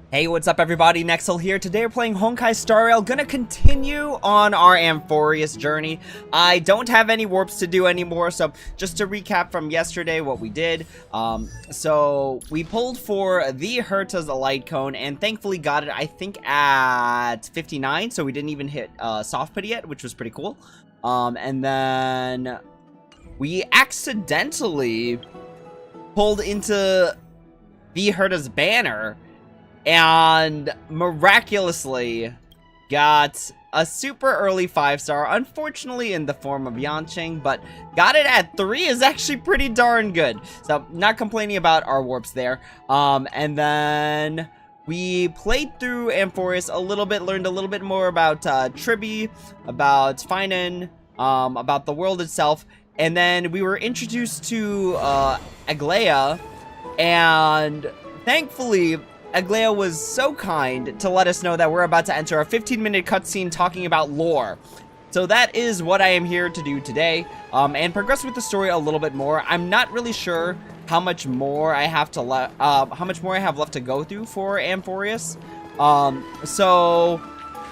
Hey, what's up everybody? Nexel here. Today we're playing Honkai Star Rail. Gonna continue on our Amphoreus journey. I don't have any warps to do anymore, so just to recap from yesterday what we did. So we pulled for the Herta's Light Cone and thankfully got it, I think, at 59, so we didn't even hit soft pity yet, which was pretty cool. And then we accidentally pulled into the Herta's banner and miraculously got a super early 5-star, unfortunately in the form of Yanqing, but got it at 3 is actually pretty darn good. So not complaining about our warps there. And then we played through Amphoreus a little bit, learned a little bit more about Tribi, about Finan, about the world itself, and then we were introduced to Aglaea, and thankfully Aglaea was so kind to let us know that we're about to enter a 15-minute cutscene talking about lore. So that is what I am here to do today, and progress with the story a little bit more. I'm not really sure how much more I have to left to go through for Amphoreus. So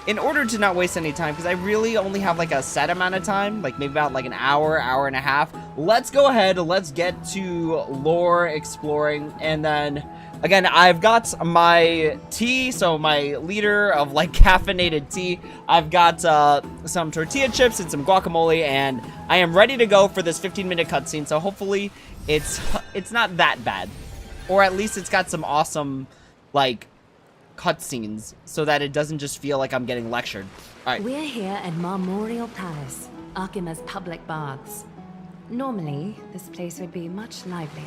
in order to not waste any time, because I really only have like a set amount of time, like maybe about like an hour, hour and a half, let's go ahead, let's get to lore exploring. And then again, I've got my tea, so my liter of like caffeinated tea. I've got some tortilla chips and some guacamole, and I am ready to go for this 15-minute cutscene. So hopefully it's not that bad, or at least it's got some awesome like cutscenes so that it doesn't just feel like I'm getting lectured. All right. We're here at Marmorial Palace, Archima's public baths. Normally, this place would be much livelier.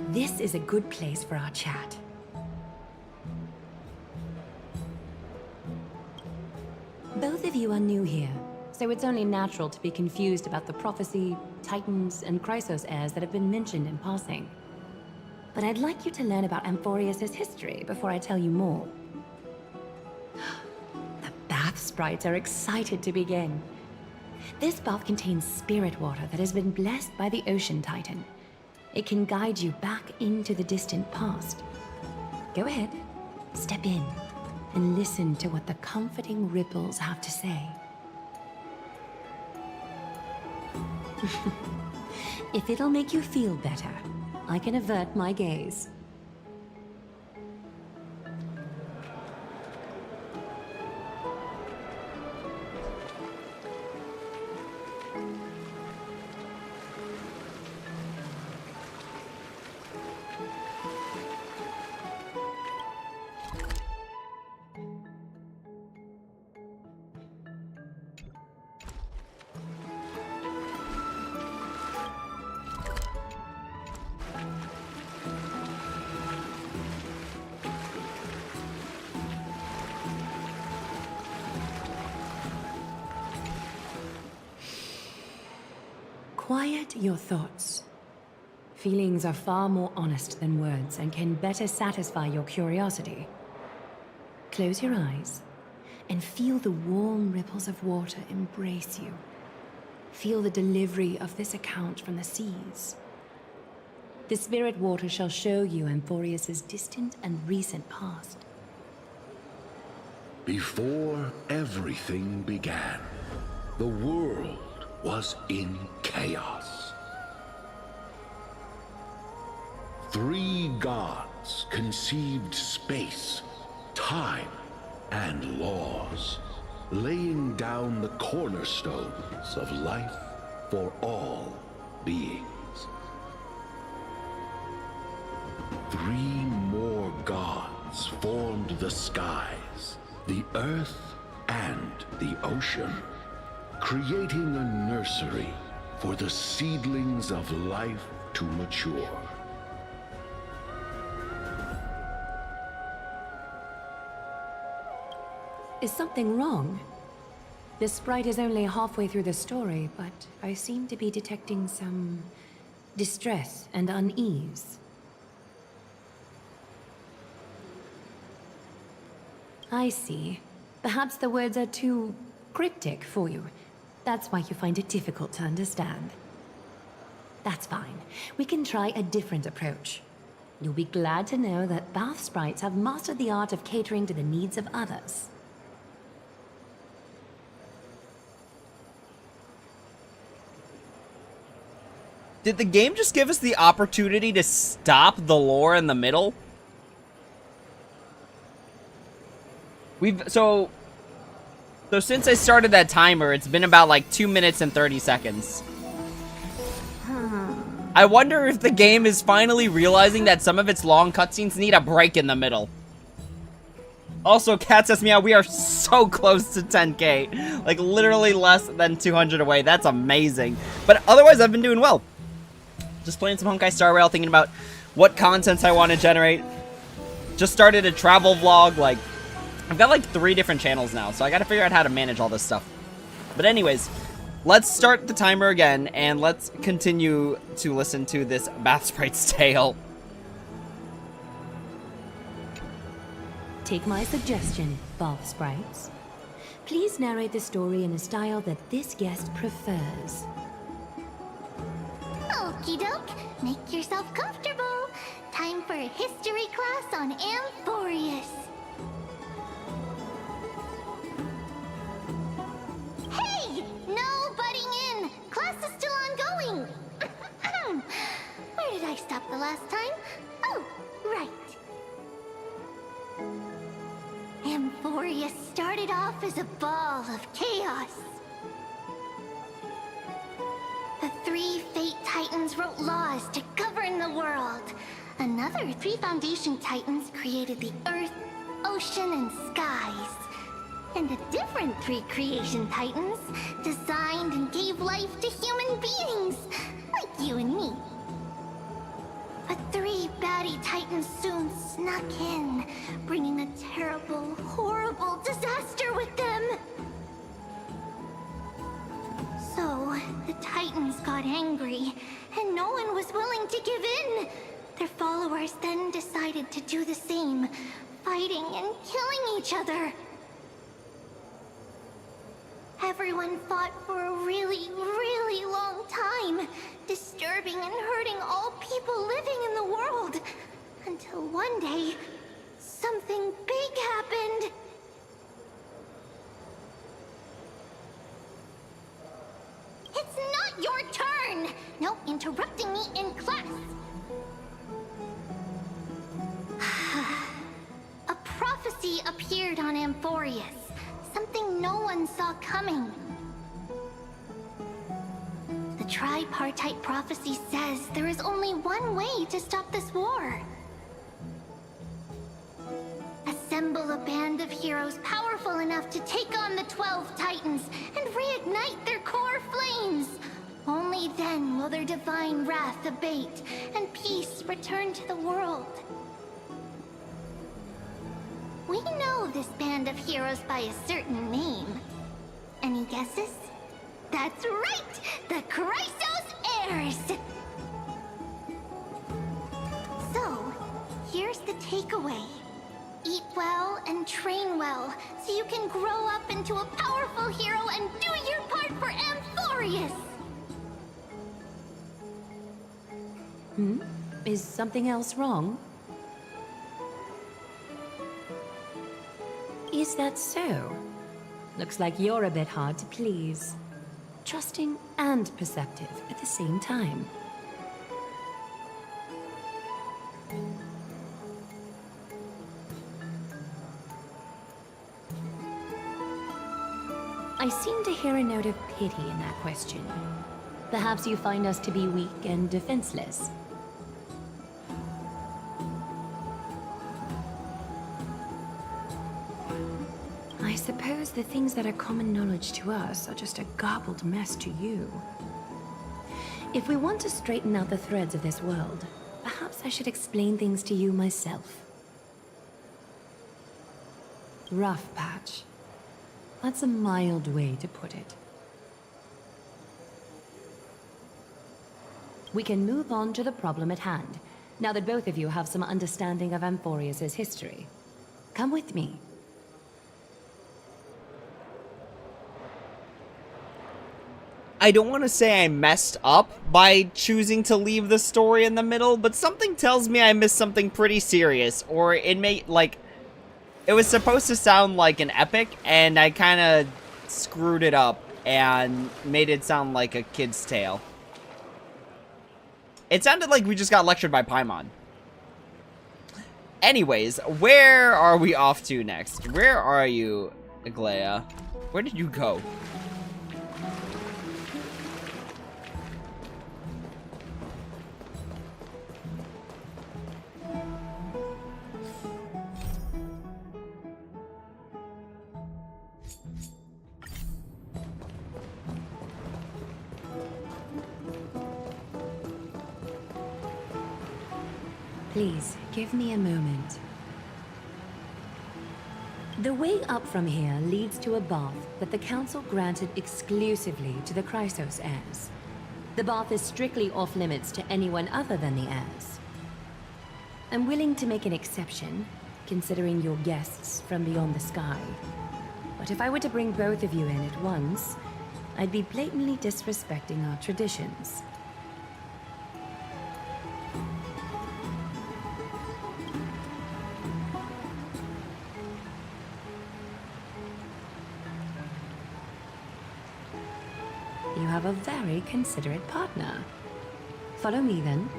This is a good place for our chat. Both of you are new here, so it's only natural to be confused about the prophecy, titans, and Chrysos heirs that have been mentioned in passing. But I'd like you to learn about Amphoreus' history before I tell you more. The bath sprites are excited to begin. This bath contains spirit water that has been blessed by the ocean titan. It can guide you back into the distant past. Go ahead, step in, and listen to what the comforting ripples have to say. If it'll make you feel better, I can avert my gaze. Quiet your thoughts. Feelings are far more honest than words and can better satisfy your curiosity. Close your eyes and feel the warm ripples of water embrace you. Feel the delivery of this account from the seas. The spirit water shall show you Amphoreus' distant and recent past. Before everything began, the world was in chaos. 3 gods conceived space, time, and laws, laying down the cornerstones of life for all beings. 3 more gods formed the skies, the earth, and the ocean, creating a nursery for the seedlings of life to mature. Is something wrong? The sprite is only halfway through the story, but I seem to be detecting some distress and unease. I see. Perhaps the words are too cryptic for you. That's why you find it difficult to understand. That's fine. We can try a different approach. You'll be glad to know that bath sprites have mastered the art of catering to the needs of others. Did the game just give us the opportunity to stop the lore in the middle? So since I started that timer, it's been about like 2 minutes and 30 seconds. I wonder if the game is finally realizing that some of its long cutscenes need a break in the middle. Also, Cat says meow, we are so close to 10k. Like literally less than 200 away. That's amazing. But otherwise, I've been doing well. Just playing some Honkai Star Rail, thinking about what contents I want to generate. Just started a travel vlog. Like, I've got like 3 different channels now, so I gotta figure out how to manage all this stuff. But anyways, let's start the timer again, and let's continue to listen to this Bath Sprite's tale. Take my suggestion, bath sprites. Please narrate the story in a style that this guest prefers. Okie doke, make yourself comfortable. Time for a history class on Amphorius. Hey, no butting in. Class is still ongoing. Where did I stop the last time? Oh, right. Amphorius started off as a ball of chaos. The 3 Fate Titans wrote laws to govern the world. Another 3 Foundation Titans created the Earth, Ocean, and Skies. And a different 3 Creation Titans designed and gave life to human beings, like you and me. But 3 baddie Titans soon snuck in, bringing a terrible, horrible disaster with them. So, the Titans got angry, and no one was willing to give in. Their followers then decided to do the same, fighting and killing each other. Everyone fought for a really, really long time, disturbing and hurting all people living in the world. Until one day, something big happened. It's not your turn! No interrupting me in class. A prophecy appeared on Amphorius. Something no one saw coming. The tripartite prophecy says there is only one way to stop this war. Assemble a band of heroes powerful enough to take on the 12 Titans and reignite their core flames. Only then will their divine wrath abate and peace return to the world. We know this band of heroes by a certain name. Any guesses? That's right! The Chrysos Heirs! So, here's the takeaway. Eat well and train well, so you can grow up into a powerful hero and do your part for Amphorius! Is something else wrong? Is that so? Looks like you're a bit hard to please. Trusting and perceptive at the same time. I seem to hear a note of pity in that question. Perhaps you find us to be weak and defenseless. I suppose the things that are common knowledge to us are just a garbled mess to you. If we want to straighten out the threads of this world, perhaps I should explain things to you myself. Rough patch. That's a mild way to put it. We can move on to the problem at hand, now that both of you have some understanding of Amphorius' history. Come with me. I don't want to say I messed up by choosing to leave the story in the middle, but something tells me I missed something pretty serious, or it may, like, it was supposed to sound like an epic, and I kind of screwed it up and made it sound like a kid's tale. It sounded like we just got lectured by Paimon. Anyways, where are we off to next? Where are you, Aglaea? Where did you go? Please, give me a moment. The way up from here leads to a bath that the Council granted exclusively to the Chrysos heirs. The bath is strictly off-limits to anyone other than the heirs. I'm willing to make an exception, considering you're guests from beyond the sky. But if I were to bring both of you in at once, I'd be blatantly disrespecting our traditions. You have a very considerate partner. Follow me, then.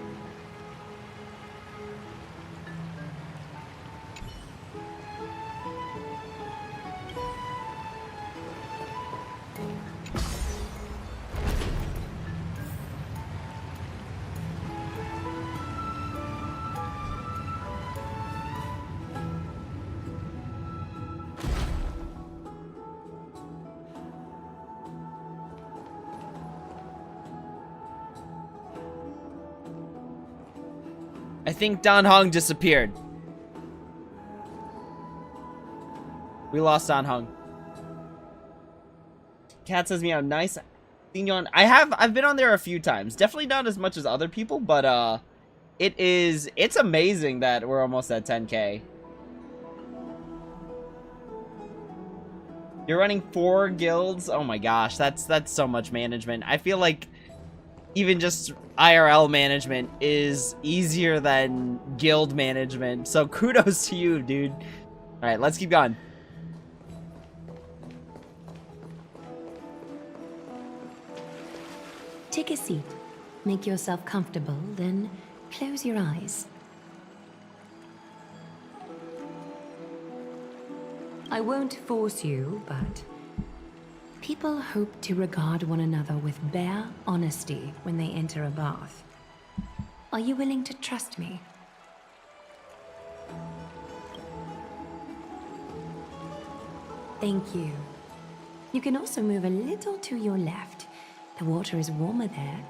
I think Dan Hong disappeared. We lost Dan Hong. Cat says meow. Nice. Seen you on. I've been on there a few times. Definitely not as much as other people, but it's amazing that we're almost at 10K. You're running 4 guilds? Oh my gosh, that's so much management. I feel like even just IRL management is easier than guild management. So kudos to you, dude. All right, let's keep going. Take a seat. Make yourself comfortable, then close your eyes. I won't force you, but people hope to regard one another with bare honesty when they enter a bath. Are you willing to trust me? Thank you. You can also move a little to your left. The water is warmer there.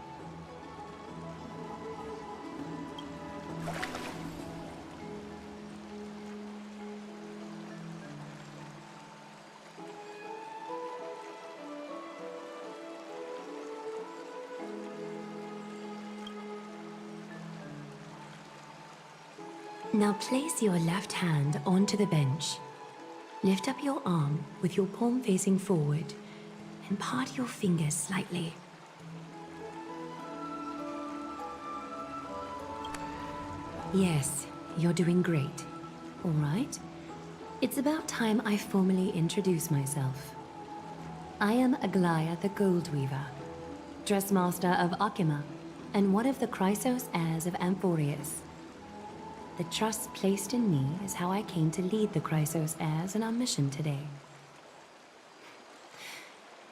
Now place your left hand onto the bench. Lift up your arm with your palm facing forward and part your fingers slightly. Yes, you're doing great. All right. It's about time I formally introduce myself. I am Aglaea the Gold Weaver, Dressmaster of Akima, and one of the Chrysos heirs of Amphorius. The trust placed in me is how I came to lead the Chrysos heirs in our mission today.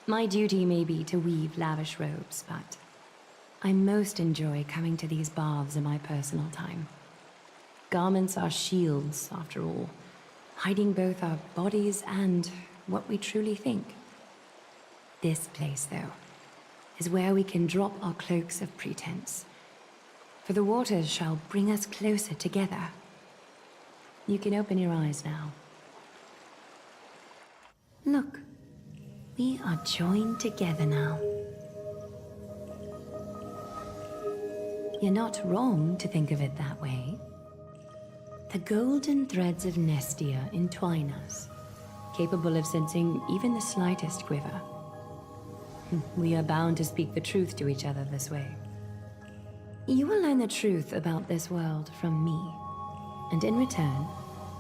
My duty may be to weave lavish robes, but I most enjoy coming to these baths in my personal time. Garments are shields, after all, hiding both our bodies and what we truly think. This place, though, is where we can drop our cloaks of pretense, for the waters shall bring us closer together. You can open your eyes now. Look, we are joined together now. You're not wrong to think of it that way. The golden threads of Nestia entwine us, capable of sensing even the slightest quiver. We are bound to speak the truth to each other this way. You will learn the truth about this world from me. And in return,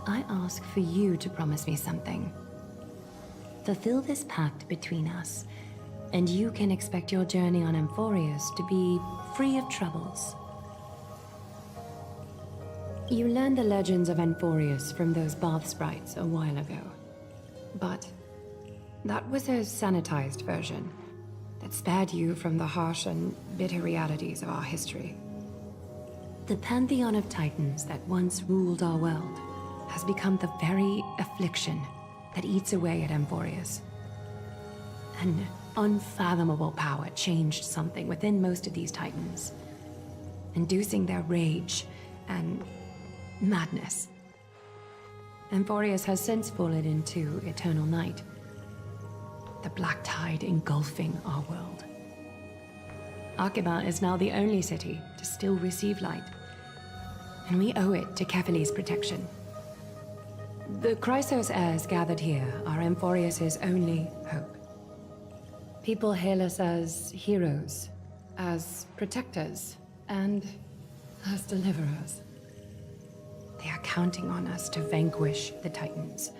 I ask for you to promise me something. Fulfill this pact between us, and you can expect your journey on Amphorius to be free of troubles. You learned the legends of Amphorius from those bath sprites a while ago. But that was a sanitized version that spared you from the harsh and bitter realities of our history. The pantheon of titans that once ruled our world has become the very affliction that eats away at Amphorius. An unfathomable power changed something within most of these titans, inducing their rage and madness. Amphorius has since fallen into eternal night, the black tide engulfing our world. Aglaea is now the only city to still receive light, and we owe it to Kefali's protection. The Chrysos heirs gathered here are Amphorius' only hope. People hail us as heroes, as protectors, and as deliverers. They are counting on us to vanquish the Titans,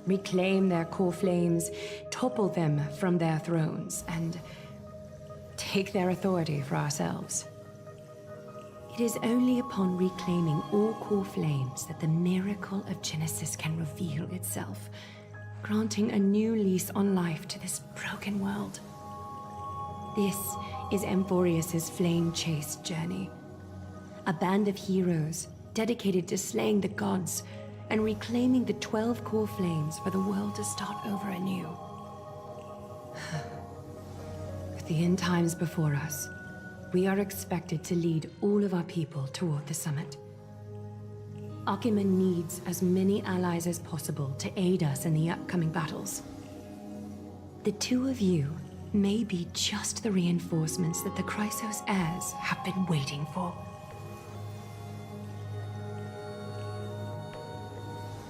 reclaim their core flames, topple them from their thrones, and take their authority for ourselves. It is only upon reclaiming all core flames that the miracle of Genesis can reveal itself, granting a new lease on life to this broken world. This is Amphorius' flame-chased journey. A band of heroes dedicated to slaying the gods and reclaiming the 12 core flames for the world to start over anew. With the end times before us, we are expected to lead all of our people toward the summit. Aglaea needs as many allies as possible to aid us in the upcoming battles. The two of you may be just the reinforcements that the Chrysos heirs have been waiting for.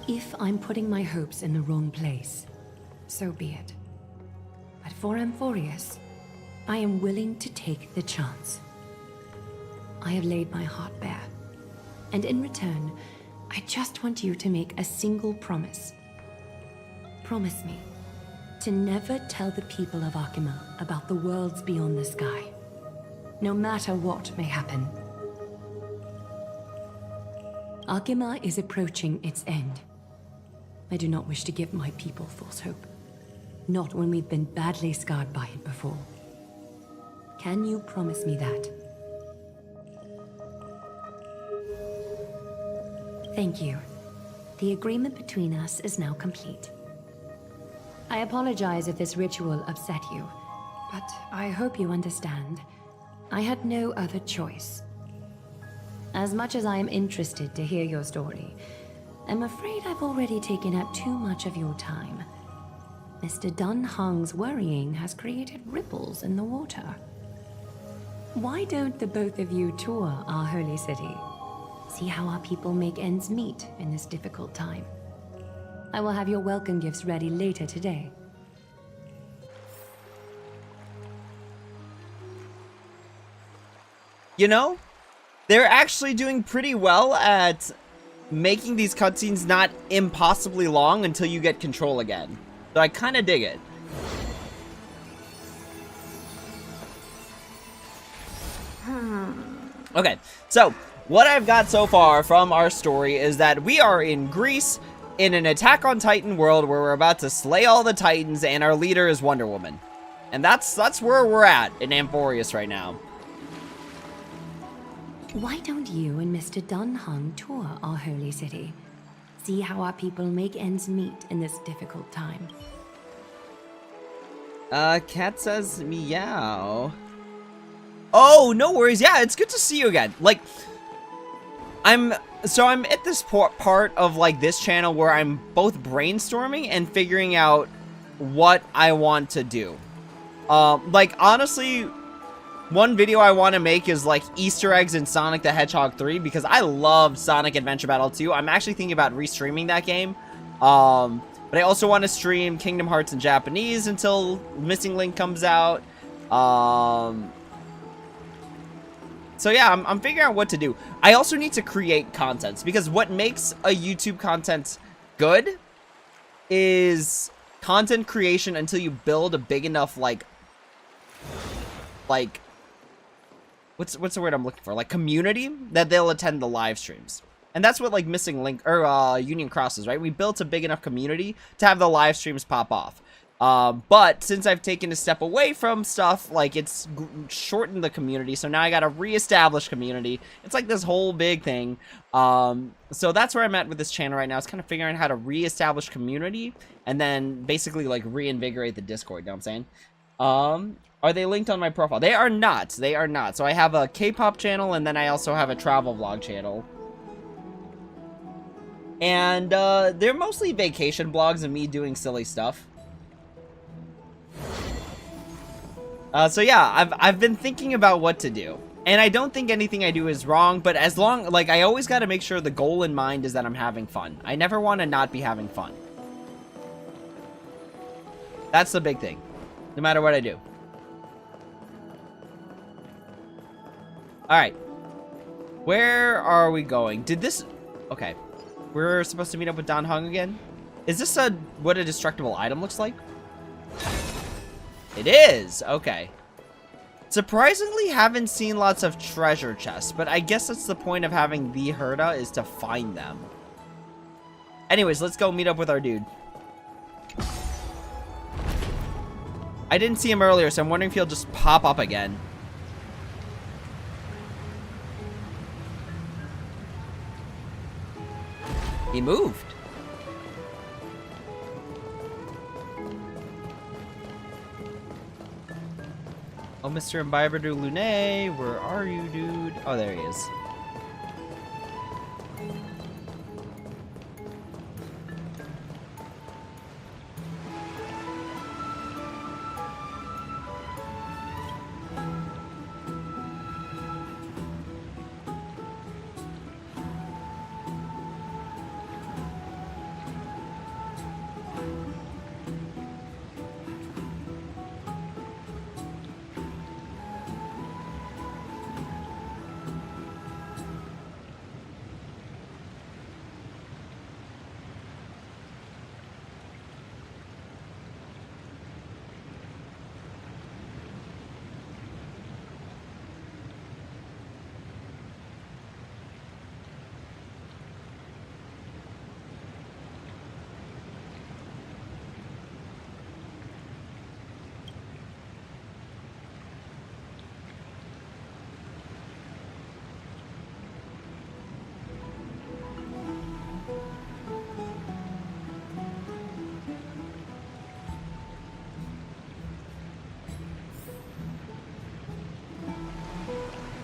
If I'm putting my hopes in the wrong place, so be it. But for Amphorius, I am willing to take the chance. I have laid my heart bare, and in return, I just want you to make a single promise. Promise me to never tell the people of Aglaea about the worlds beyond the sky, no matter what may happen. Aglaea is approaching its end. I do not wish to give my people false hope, not when we've been badly scarred by it before. Can you promise me that? Thank you. The agreement between us is now complete. I apologize if this ritual upset you, but I hope you understand. I had no other choice. As much as I am interested to hear your story, I'm afraid I've already taken up too much of your time. Mr. Dunhung's worrying has created ripples in the water. Why don't the both of you tour our holy city? See how our people make ends meet in this difficult time. I will have your welcome gifts ready later today. You know, they're actually doing pretty well at making these cutscenes not impossibly long until you get control again. So I kind of dig it. Okay, so what I've got so far from our story is that we are in Greece in an Attack on Titan world where we're about to slay all the Titans and our leader is Wonder Woman. And that's where we're at in Amphorius right now. Why don't you and Mr. Dunhung tour our holy city? See how our people make ends meet in this difficult time. Cat says meow. Oh, no worries. Yeah, it's good to see you again. Like, I'm at this part of, like, this channel where I'm both brainstorming and figuring out what I want to do. Like, honestly, one video I want to make is, like, Easter eggs in Sonic the Hedgehog 3, because I love Sonic Adventure Battle 2. I'm actually thinking about restreaming that game. But I also want to stream Kingdom Hearts in Japanese until Missing Link comes out. So yeah, I'm figuring out what to do. I also need to create content, because what makes a YouTube content good is content creation until you build a big enough, like what's the word I'm looking for? Like community that they'll attend the live streams. And that's what like Missing Link or Union Cross is, right? We built a big enough community to have the live streams pop off. But since I've taken a step away from stuff, like it's shortened the community, so now I gotta reestablish community. It's like this whole big thing. So that's where I'm at with this channel right now. It's kind of figuring out how to reestablish community and then basically like reinvigorate the Discord. You know what I'm saying? Are they linked on my profile? They are not. They are not. So I have a K-pop channel, and then I also have a travel vlog channel. And they're mostly vacation vlogs of me doing silly stuff. So yeah, I've been thinking about what to do. And I don't think anything I do is wrong, but as long, like, I always got to make sure the goal in mind is that I'm having fun. I never want to not be having fun. That's the big thing, no matter what I do. Alright. Where are we going? Did this... Okay. We're supposed to meet up with Dan Heng again? Is this what a destructible item looks like? It is! Okay. Surprisingly, haven't seen lots of treasure chests, but I guess that's the point of having the Herda, is to find them. Anyways, let's go meet up with our dude. I didn't see him earlier, so I'm wondering if he'll just pop up again. He moved. Oh, Mr. Imbiber du Lune, where are you, dude? Oh, there he is.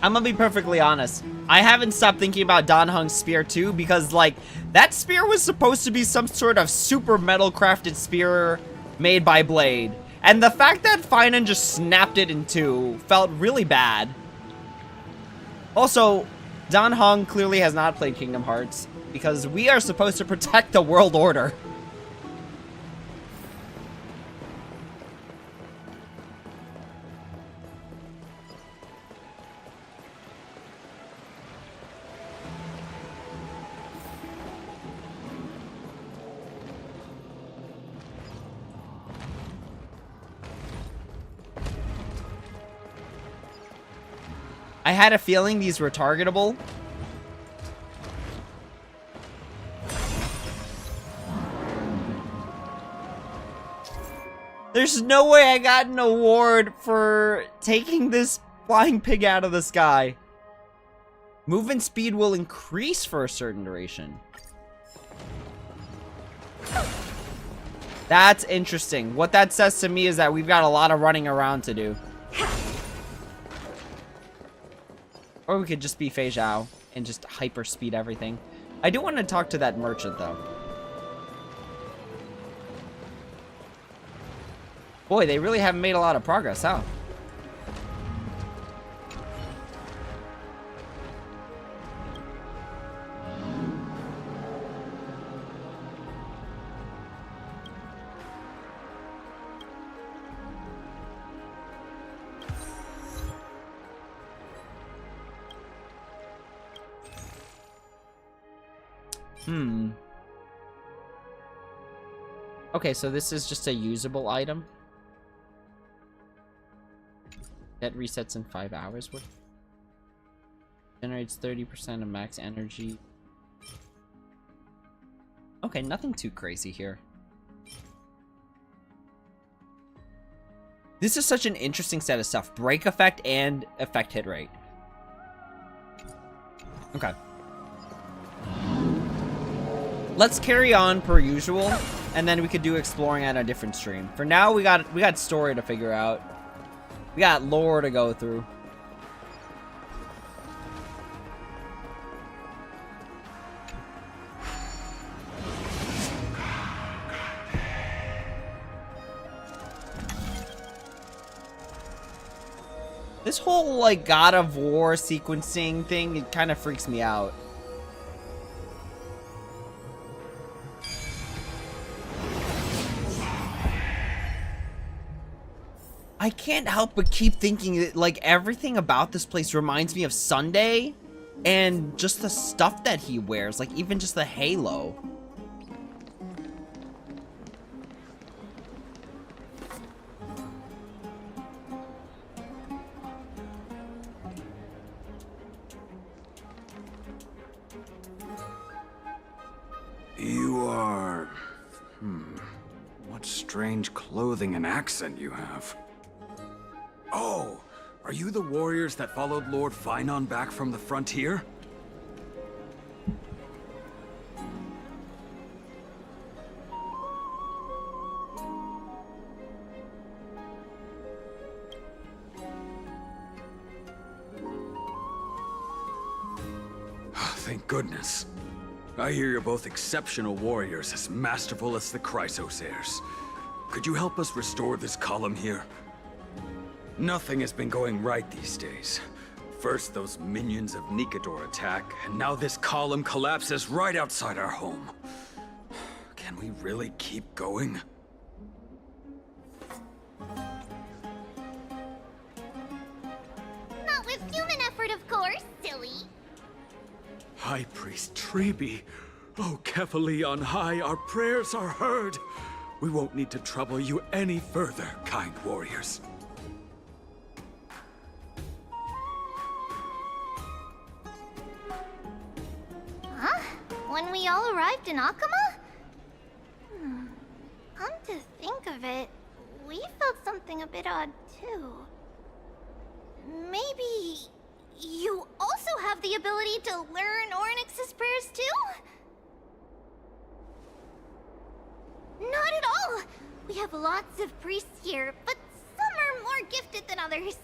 I'm gonna be perfectly honest. I haven't stopped thinking about Dan Heng's spear too, because like that spear was supposed to be some sort of super metal crafted spear made by Blade. And the fact that Finan just snapped it in two felt really bad. Also, Dan Heng clearly has not played Kingdom Hearts, because we are supposed to protect the world order. I had a feeling these were targetable. There's no way I got an award for taking this flying pig out of the sky. Movement speed will increase for a certain duration. That's interesting. What that says to me is that we've got a lot of running around to do. Or we could just be Fei Zhao and just hyper speed everything. I do want to talk to that merchant though. Boy, they really haven't made a lot of progress, huh? Okay, so this is just a usable item. That resets in 5 hours. What? Generates 30% of max energy. Okay, nothing too crazy here. This is such an interesting set of stuff. Break effect and effect hit rate. Okay. Let's carry on per usual, and then we could do exploring at a different stream. For now, we got story to figure out. We got lore to go through. This whole, like, God of War sequencing thing, it kind of freaks me out. I can't help but keep thinking that, like, everything about this place reminds me of Sunday, and just the stuff that he wears, like, even just the halo. You are... What strange clothing and accent you have. Oh, are you the warriors that followed Lord Finon back from the frontier? Thank goodness. I hear you're both exceptional warriors, as masterful as the Chrysos heirs. Could you help us restore this column here? Nothing has been going right these days. First those minions of Nikador attack, and now this column collapses right outside our home. Can we really keep going? Not with human effort, of course, silly. High Priest Treeby. Oh, Kefali on high, our prayers are heard. We won't need to trouble you any further, kind warriors. Huh? When we all arrived in Akama? Come to think of it, we felt something a bit odd too. Maybe you also have the ability to learn Ornyx's prayers too? Not at all! We have lots of priests here, but some are more gifted than others.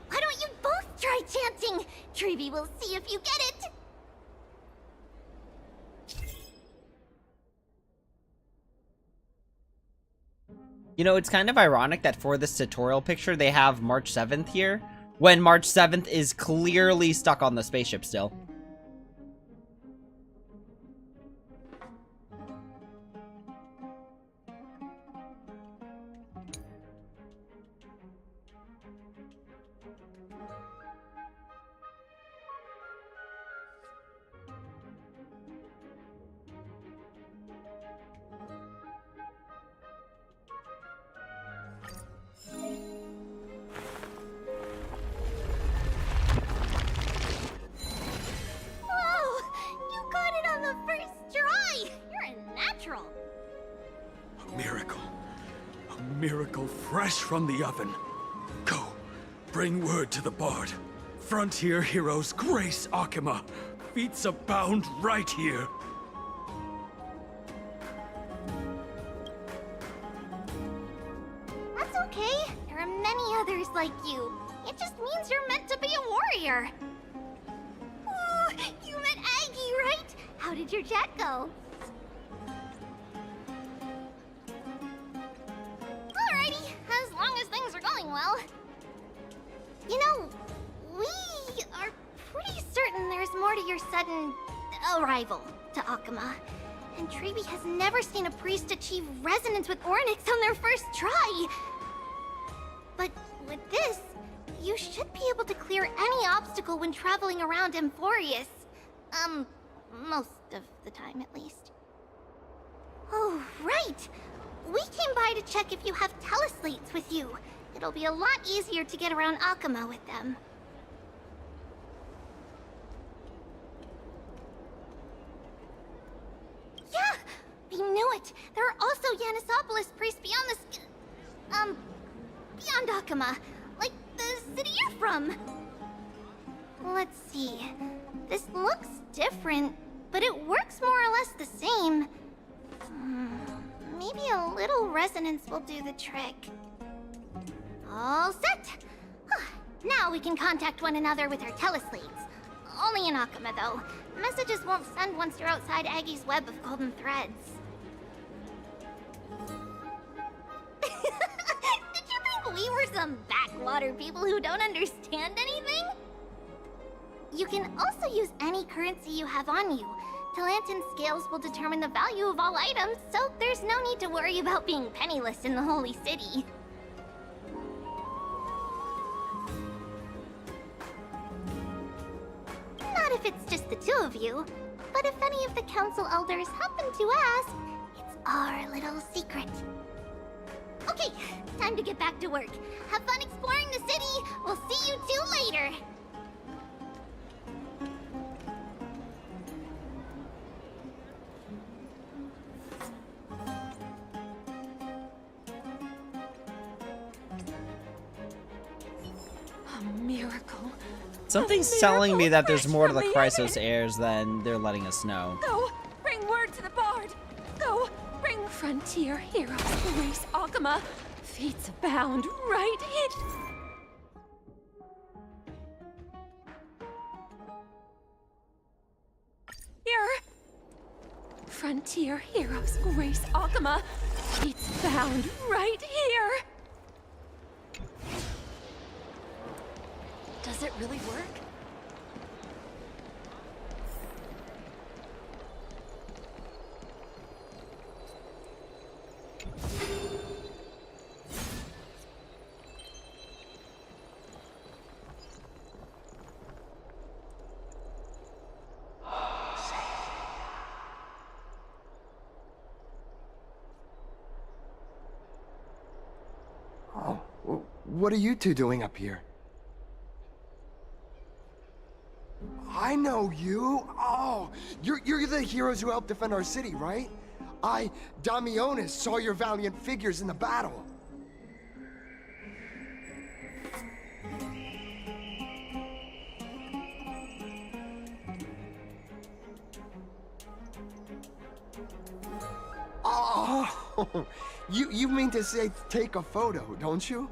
Why don't you both try chanting? Treeby will see if you get it! You know, it's kind of ironic that for this tutorial picture, they have March 7th here, when March 7th is clearly stuck on the spaceship still. Fresh from the oven. Go, bring word to the Bard. Frontier heroes grace Akama. Feats abound right here. That's okay. There are many others like you. It just means you're meant to be a warrior. Oh, you met Aggie, right? How did your chat go? Well, you know, we are pretty certain there's more to your sudden arrival to Akama. And Treeby has never seen a priest achieve resonance with Ornyx on their first try. But with this, you should be able to clear any obstacle when traveling around Amphorius. Most of the time, at least. Oh, right! We came by to check if you have teleslates with you. It'll be a lot easier to get around Akama with them. Yeah! We knew it! There are also Yanisopolis priests beyond the beyond Akama. Like the city you're from. Let's see. This looks different, but it works more or less the same. Maybe a little resonance will do the trick. All set! Now we can contact one another with our teleslates. Only in Akama, though. Messages won't send once you're outside Aggie's web of golden threads. Did you think we were some backwater people who don't understand anything? You can also use any currency you have on you. Talantan scales will determine the value of all items, so there's no need to worry about being penniless in the Holy City. Not if it's just the two of you, but if any of the council elders happen to ask, it's our little secret. Okay, time to get back to work. Have fun exploring the city. We'll see you two later. A miracle. Something's telling me that there's more to the Chrysos heirs than they're letting us know. Go, bring word to the Bard. Go, bring frontier heroes grace Akama. Feats abound right here. Frontier heroes grace Akama. Feats abound right here. Does it really work? Oh, what are you two doing up here? I know you. Oh, you're the heroes who helped defend our city, right? Damionis, saw your valiant figures in the battle. Oh, you mean to say take a photo, don't you?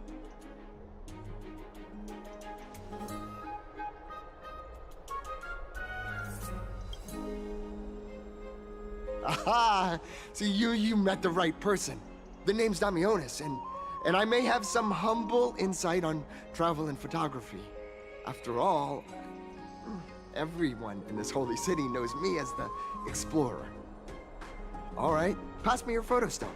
Aha! See, you met the right person. The name's Damionis, and I may have some humble insight on travel and photography. After all, everyone in this holy city knows me as the explorer. All right, pass me your photo stone.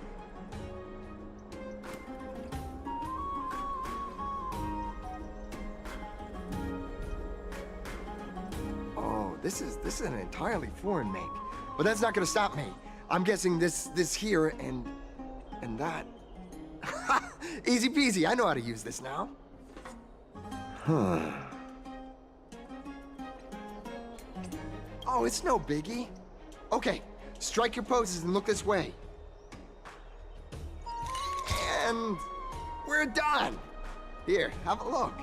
Oh, this is an entirely foreign make. But that's not gonna stop me. I'm guessing this here and that. Easy peasy, I know how to use this now. Huh. Oh, it's no biggie. Okay, strike your poses and look this way. And we're done. Here, have a look.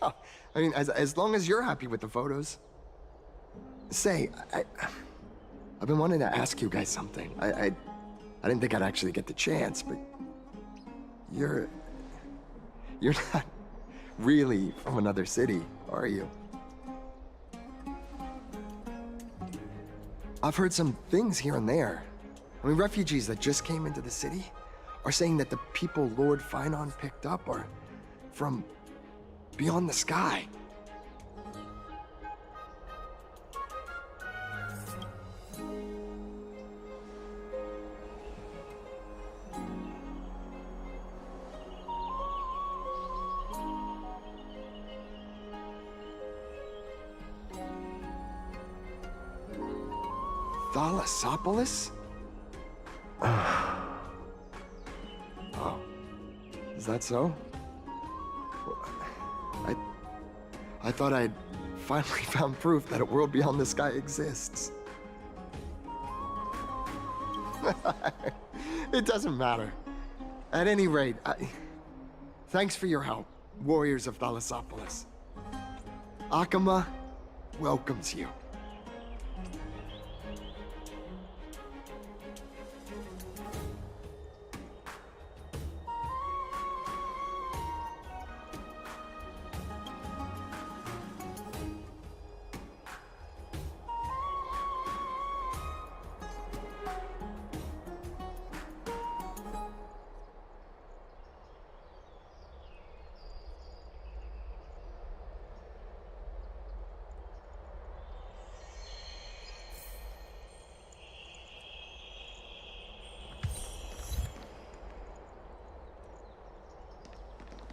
Well, I mean, as long as you're happy with the photos. Say, I've been wanting to ask you guys something. I didn't think I'd actually get the chance, but you're not really from another city, are you? I've heard some things here and there. I mean, refugees that just came into the city are saying that the people Lord Finon picked up are from beyond the sky. Thalassopoulos? Oh, is that so? I thought I'd finally found proof that a world beyond the sky exists. It doesn't matter. At any rate, thanks for your help, warriors of Thalassopoulos. Akama welcomes you.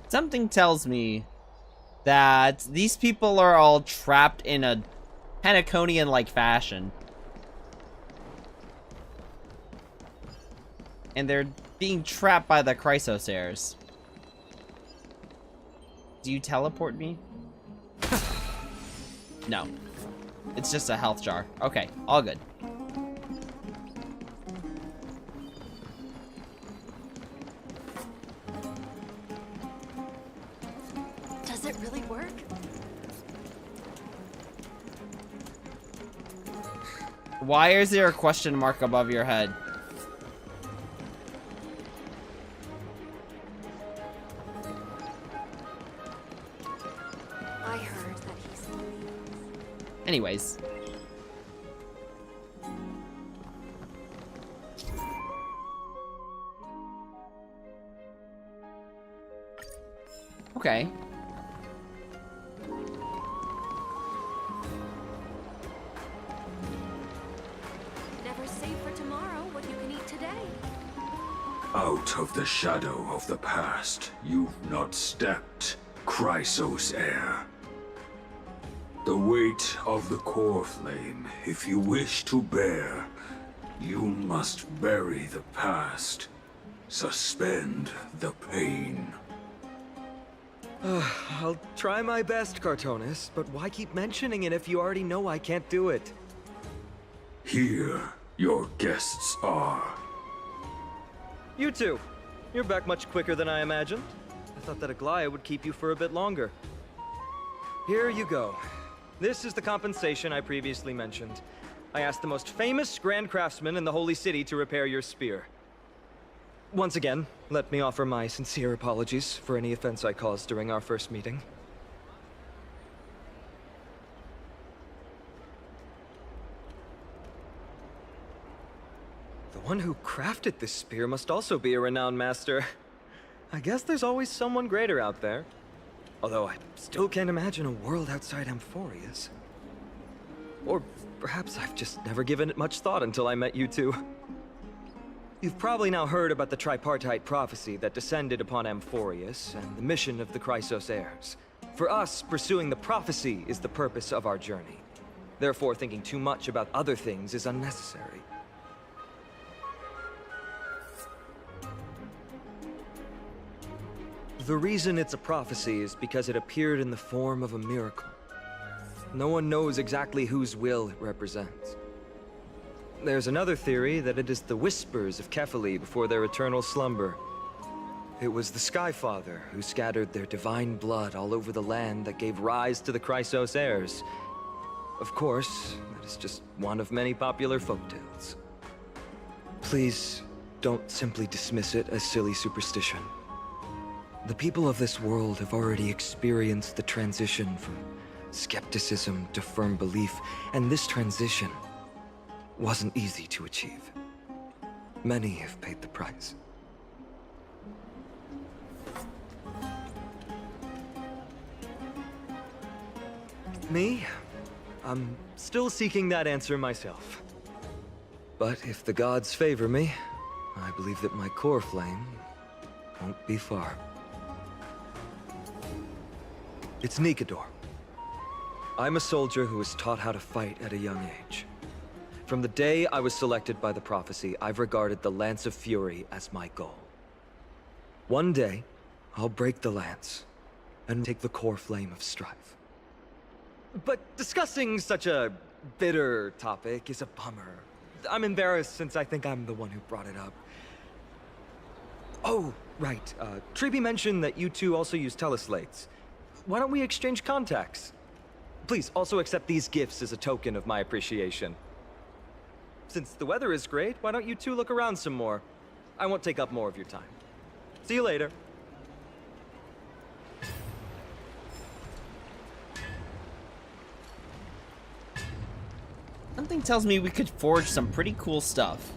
Something tells me that these people are all trapped in a Penaconian-like fashion. And they're being trapped by the Chrysosaurs. Do you teleport me? No. It's just a health jar. Okay, all good. Does it really work? Why is there a question mark above your head? I heard that he's... Anyways. Okay. Never save for tomorrow what you can eat today. Out of the shadow of the past, you've not stepped, Chrysosaur. The weight of the core flame, if you wish to bear, you must bury the past. Suspend the pain. I'll try my best, Cartonis, but why keep mentioning it if you already know I can't do it? Here, your guests are. You two, you're back much quicker than I imagined. I thought that Aglaea would keep you for a bit longer. Here you go. This is the compensation I previously mentioned. I asked the most famous Grand Craftsman in the Holy City to repair your spear. Once again, let me offer my sincere apologies for any offense I caused during our first meeting. The one who crafted this spear must also be a renowned master. I guess there's always someone greater out there. Although I still can't imagine a world outside Amphorius. Or perhaps I've just never given it much thought until I met you two. You've probably now heard about the tripartite prophecy that descended upon Amphorius and the mission of the Chrysosaurs. For us, pursuing the prophecy is the purpose of our journey. Therefore, thinking too much about other things is unnecessary. The reason it's a prophecy is because it appeared in the form of a miracle. No one knows exactly whose will it represents. There's another theory that it is the whispers of Kefali before their eternal slumber. It was the Skyfather who scattered their divine blood all over the land that gave rise to the Chrysosaurs. Of course, that is just one of many popular folktales. Please, don't simply dismiss it as silly superstition. The people of this world have already experienced the transition from skepticism to firm belief, and this transition wasn't easy to achieve. Many have paid the price. Me? I'm still seeking that answer myself. But if the gods favor me, I believe that my core flame won't be far. It's Nikador. I'm a soldier who was taught how to fight at a young age. From the day I was selected by the prophecy, I've regarded the Lance of Fury as my goal. One day, I'll break the lance and take the core flame of strife. But discussing such a bitter topic is a bummer. I'm embarrassed since I think I'm the one who brought it up. Oh, right. Treeby mentioned that you two also use teleslates. Why don't we exchange contacts? Please also accept these gifts as a token of my appreciation. Since the weather is great, why don't you two look around some more? I won't take up more of your time. See you later. Something tells me we could forge some pretty cool stuff.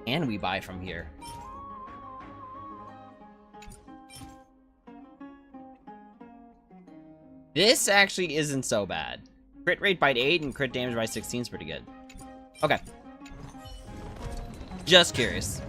And we buy from here. This actually isn't so bad. Crit rate by 8 and crit damage by 16 is pretty good. Okay. Just curious.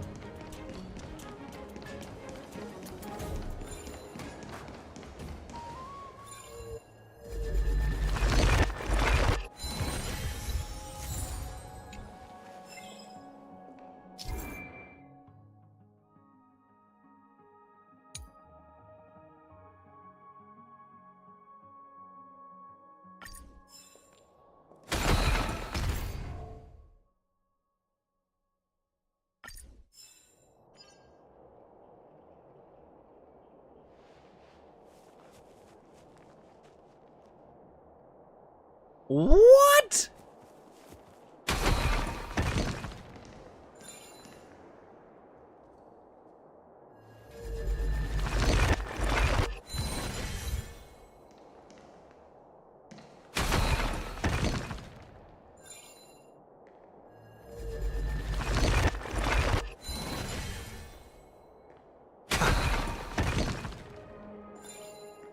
What?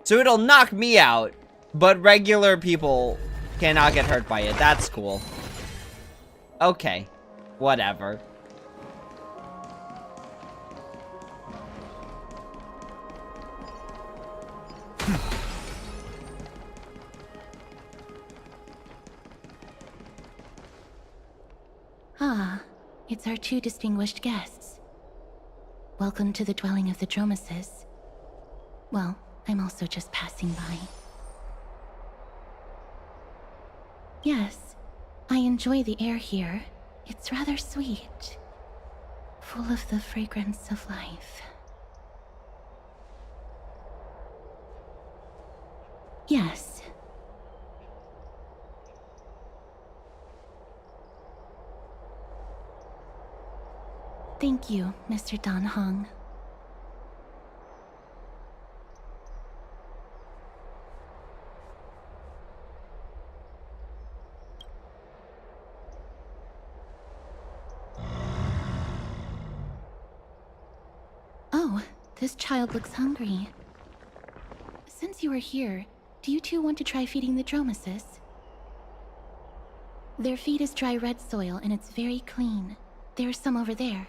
So it'll knock me out, but regular people cannot get hurt by it. That's cool. Okay. Whatever. Ah, it's our two distinguished guests. Welcome to the dwelling of the Dromeses. Well, I'm also just passing by. Yes, I enjoy the air here. It's rather sweet, full of the fragrance of life. Yes. Thank you, Mr. Dan Hong. Oh, this child looks hungry. Since you are here, do you two want to try feeding the Dromeses? Their feed is dry red soil and it's very clean. There's some over there.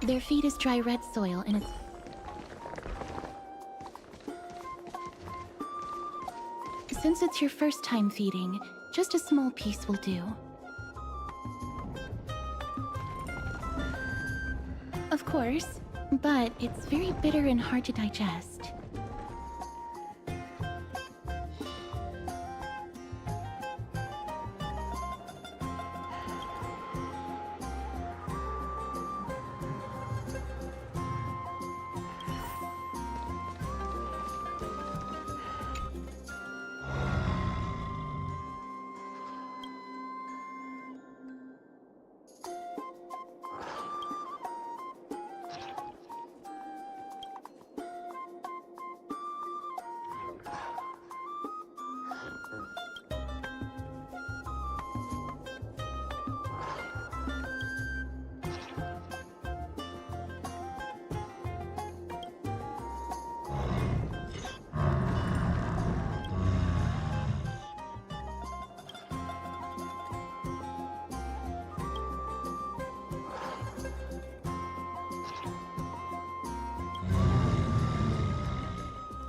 Their feed is dry red soil and it's... Since it's your first time feeding, just a small piece will do. Of course, but it's very bitter and hard to digest.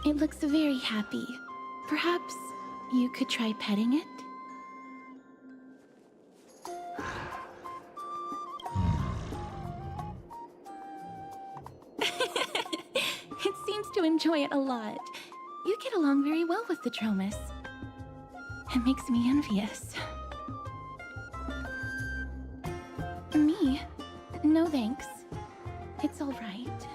It looks very happy. Perhaps you could try petting it? It seems to enjoy it a lot. You get along very well with the Dromus. It makes me envious. Me? No thanks. It's all right.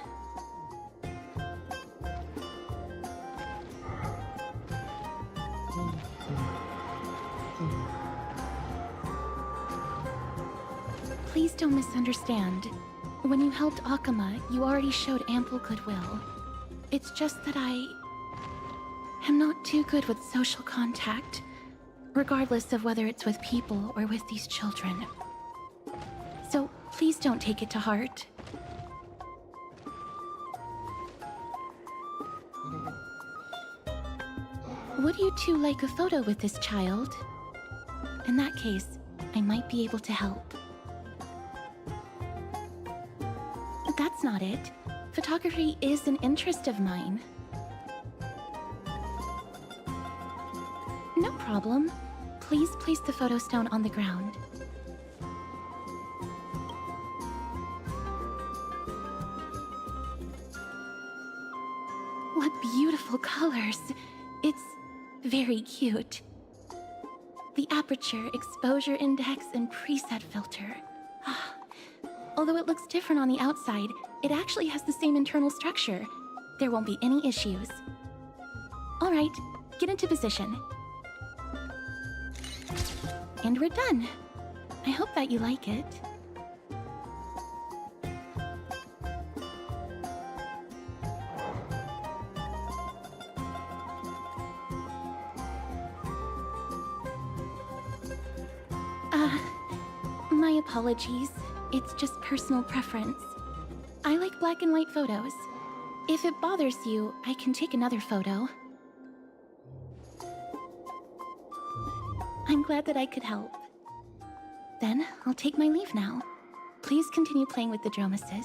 Please don't misunderstand. When you helped Akama, you already showed ample goodwill. It's just that I am not too good with social contact, regardless of whether it's with people or with these children. So please don't take it to heart. Would you two like a photo with this child? In that case, I might be able to help. That's not it. Photography is an interest of mine. No problem. Please place the photo stone on the ground. What beautiful colors. It's very cute. The aperture, exposure index, and preset filter. Although it looks different on the outside, it actually has the same internal structure. There won't be any issues. All right, get into position. And we're done. I hope that you like it. My apologies. It's just personal preference. I like black and white photos. If it bothers you, I can take another photo. I'm glad that I could help. Then, I'll take my leave now. Please continue playing with the Dromuses.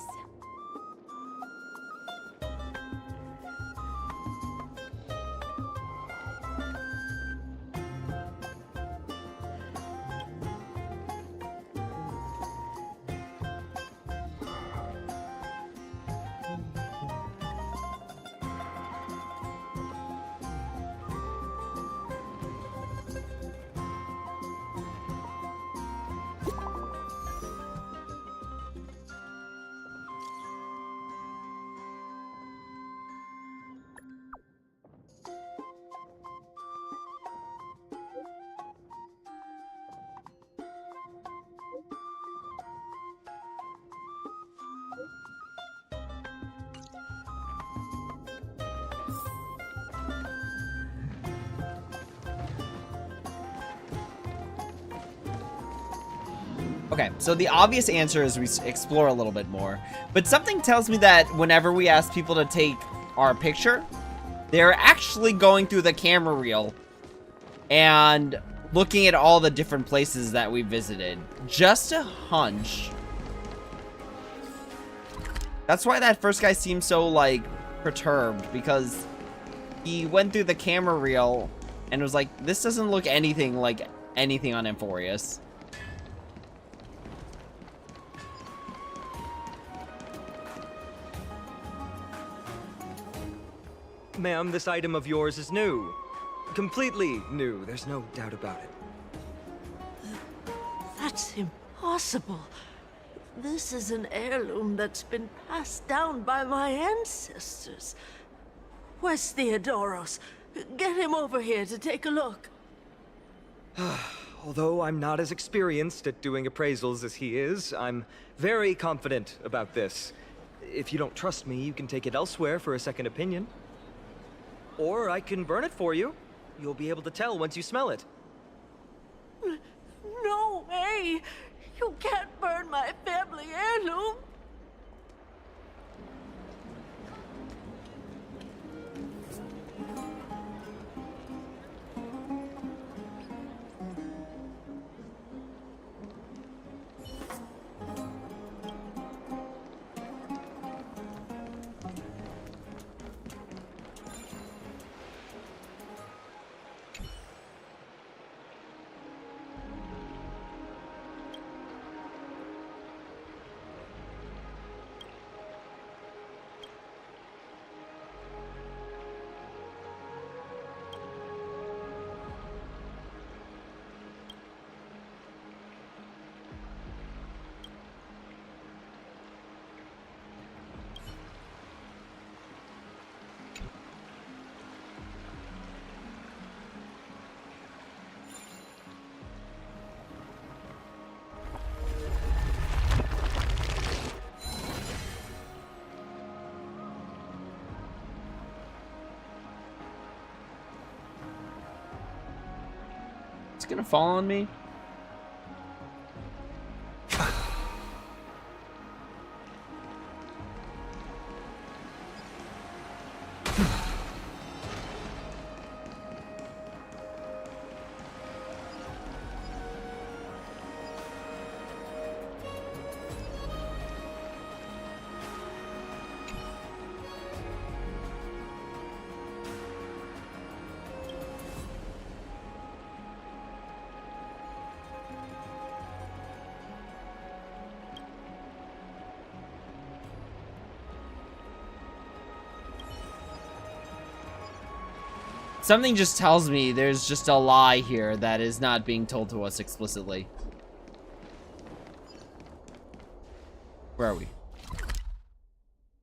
Okay, so the obvious answer is we explore a little bit more, but something tells me that whenever we ask people to take our picture, they're actually going through the camera reel and looking at all the different places that we visited. Just a hunch. That's why that first guy seemed so, like, perturbed, because he went through the camera reel and was like, this doesn't look anything like anything on Amphorius. Ma'am, this item of yours is new. Completely new, there's no doubt about it. That's impossible. This is an heirloom that's been passed down by my ancestors. Where's Theodoros? Get him over here to take a look. Although I'm not as experienced at doing appraisals as he is, I'm very confident about this. If you don't trust me, you can take it elsewhere for a second opinion. Or I can burn it for you. You'll be able to tell once you smell it. No way! You can't burn my family heirloom! this gonna fall on me? Something just tells me there's just a lie here that is not being told to us explicitly. Where are we?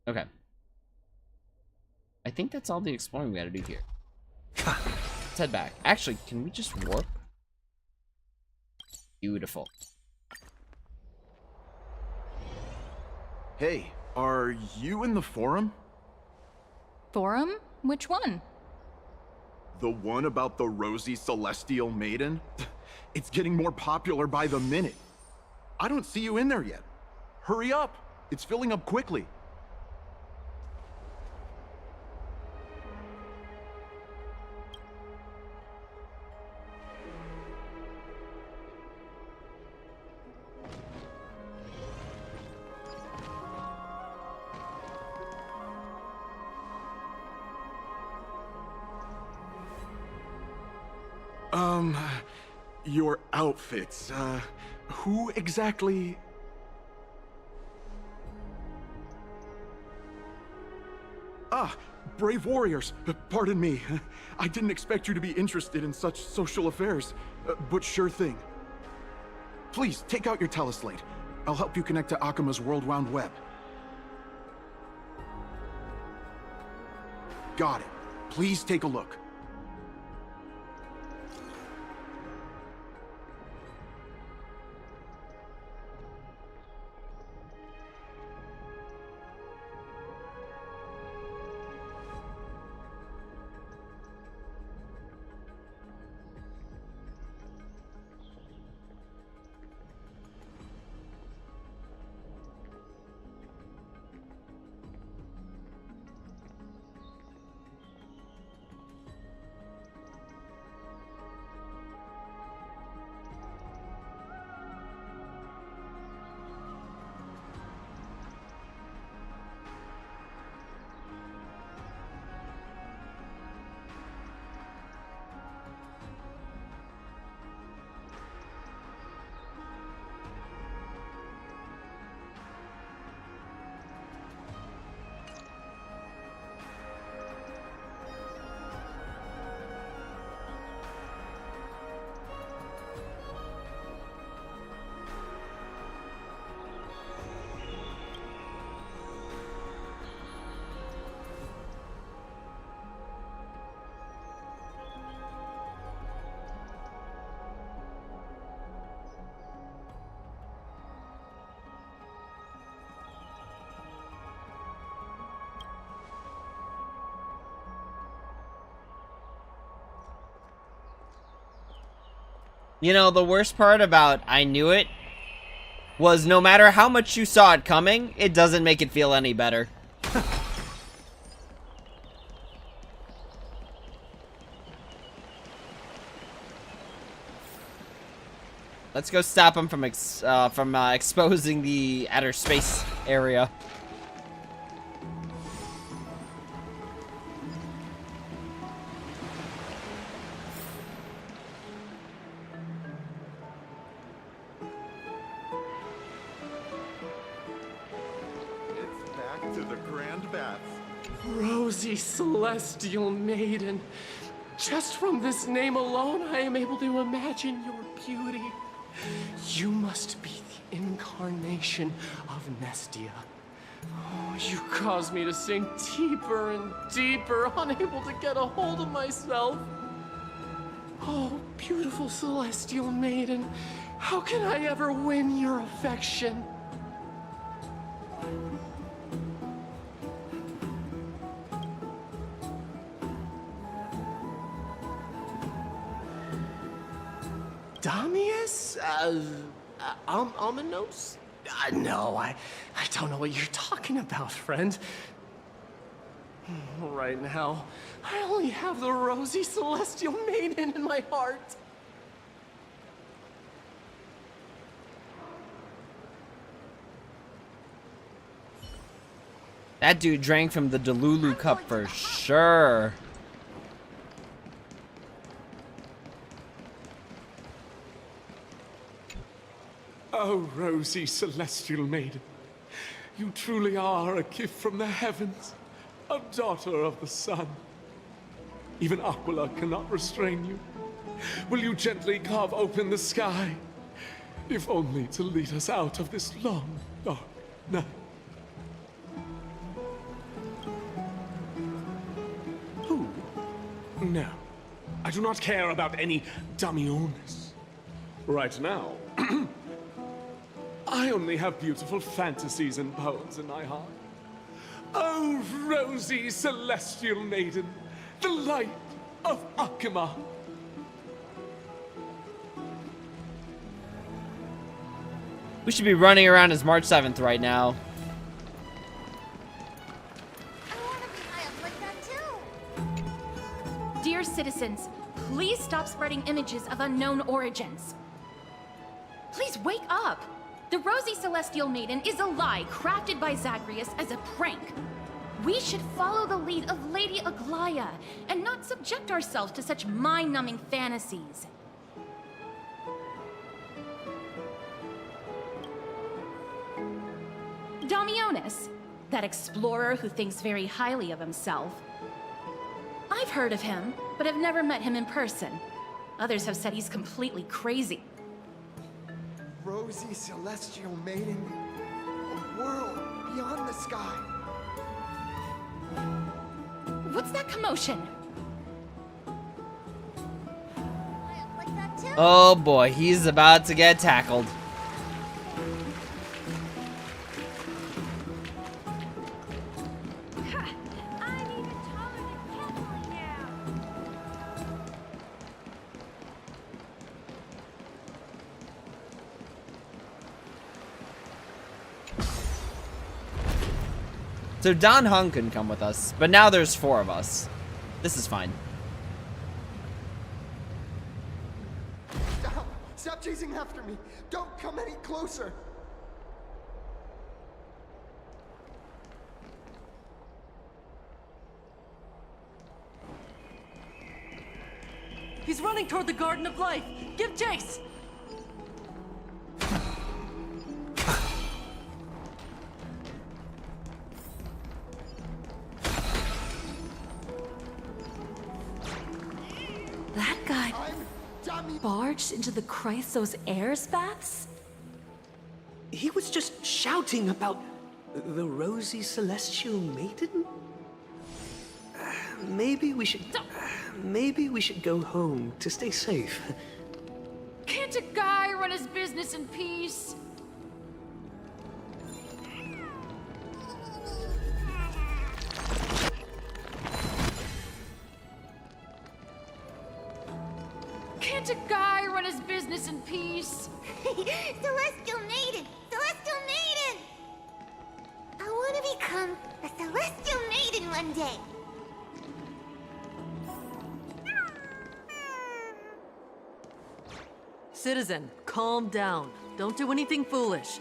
Okay. I think that's all the exploring we gotta do here. Let's head back. Actually, can we just warp? Beautiful. Hey, are you in the forum? Forum? Which one? The one about the rosy celestial maiden? It's getting more popular by the minute. I don't see you in there yet. Hurry up! It's filling up quickly. Your outfits, who exactly... Ah, brave warriors, pardon me. I didn't expect you to be interested in such social affairs, but sure thing. Please, take out your teleslate. I'll help you connect to Akuma's World Wound Web. Got it. Please take a look. You know, the worst part about I knew it was no matter how much you saw it coming, it doesn't make it feel any better. Let's go stop him from exposing the outer space area. Rosy Celestial Maiden. Just from this name alone, I am able to imagine your beauty. You must be the incarnation of Nestia. Oh, you cause me to sink deeper and deeper, unable to get a hold of myself. Oh, beautiful Celestial Maiden, how can I ever win your affection? Damius? Ominos? No, I don't know what you're talking about, friend. Right now, I only have the rosy celestial maiden in my heart. That dude drank from the Delulu cup for sure. Oh, rosy celestial maiden, you truly are a gift from the heavens, a daughter of the sun. Even Aglaea cannot restrain you. Will you gently carve open the sky, if only to lead us out of this long, dark night? Who? No, I do not care about any Damiones. Right now, I only have beautiful fantasies and poems in my heart. Oh, rosy celestial maiden, the light of Akima. We should be running around as March 7th right now. I want to be high up like that too. Dear citizens, please stop spreading images of unknown origins. Please wake up! The Rosy Celestial Maiden is a lie crafted by Zagreus as a prank. We should follow the lead of Lady Aglaea and not subject ourselves to such mind-numbing fantasies. Damiones, that explorer who thinks very highly of himself. I've heard of him, but have never met him in person. Others have said he's completely crazy. Rosy celestial maiden, a world beyond the sky. What's that commotion? Like that too. Oh boy, he's about to get tackled. I need a taller than guacamole now. So Don Hung couldn't come with us, but now there's 4 of us. This is fine. Stop! Stop chasing after me! Don't come any closer! He's running toward the Garden of Life. Give chase! That guy I'm Dami. barged into the Chrysos Air's baths? He was just shouting about the rosy celestial maiden? Maybe we should go home to stay safe. Can't a guy run his business in peace? Can't a guy run his business in peace? Celestial maiden! Celestial maiden! I want to become a celestial maiden one day. Citizen, calm down. Don't do anything foolish.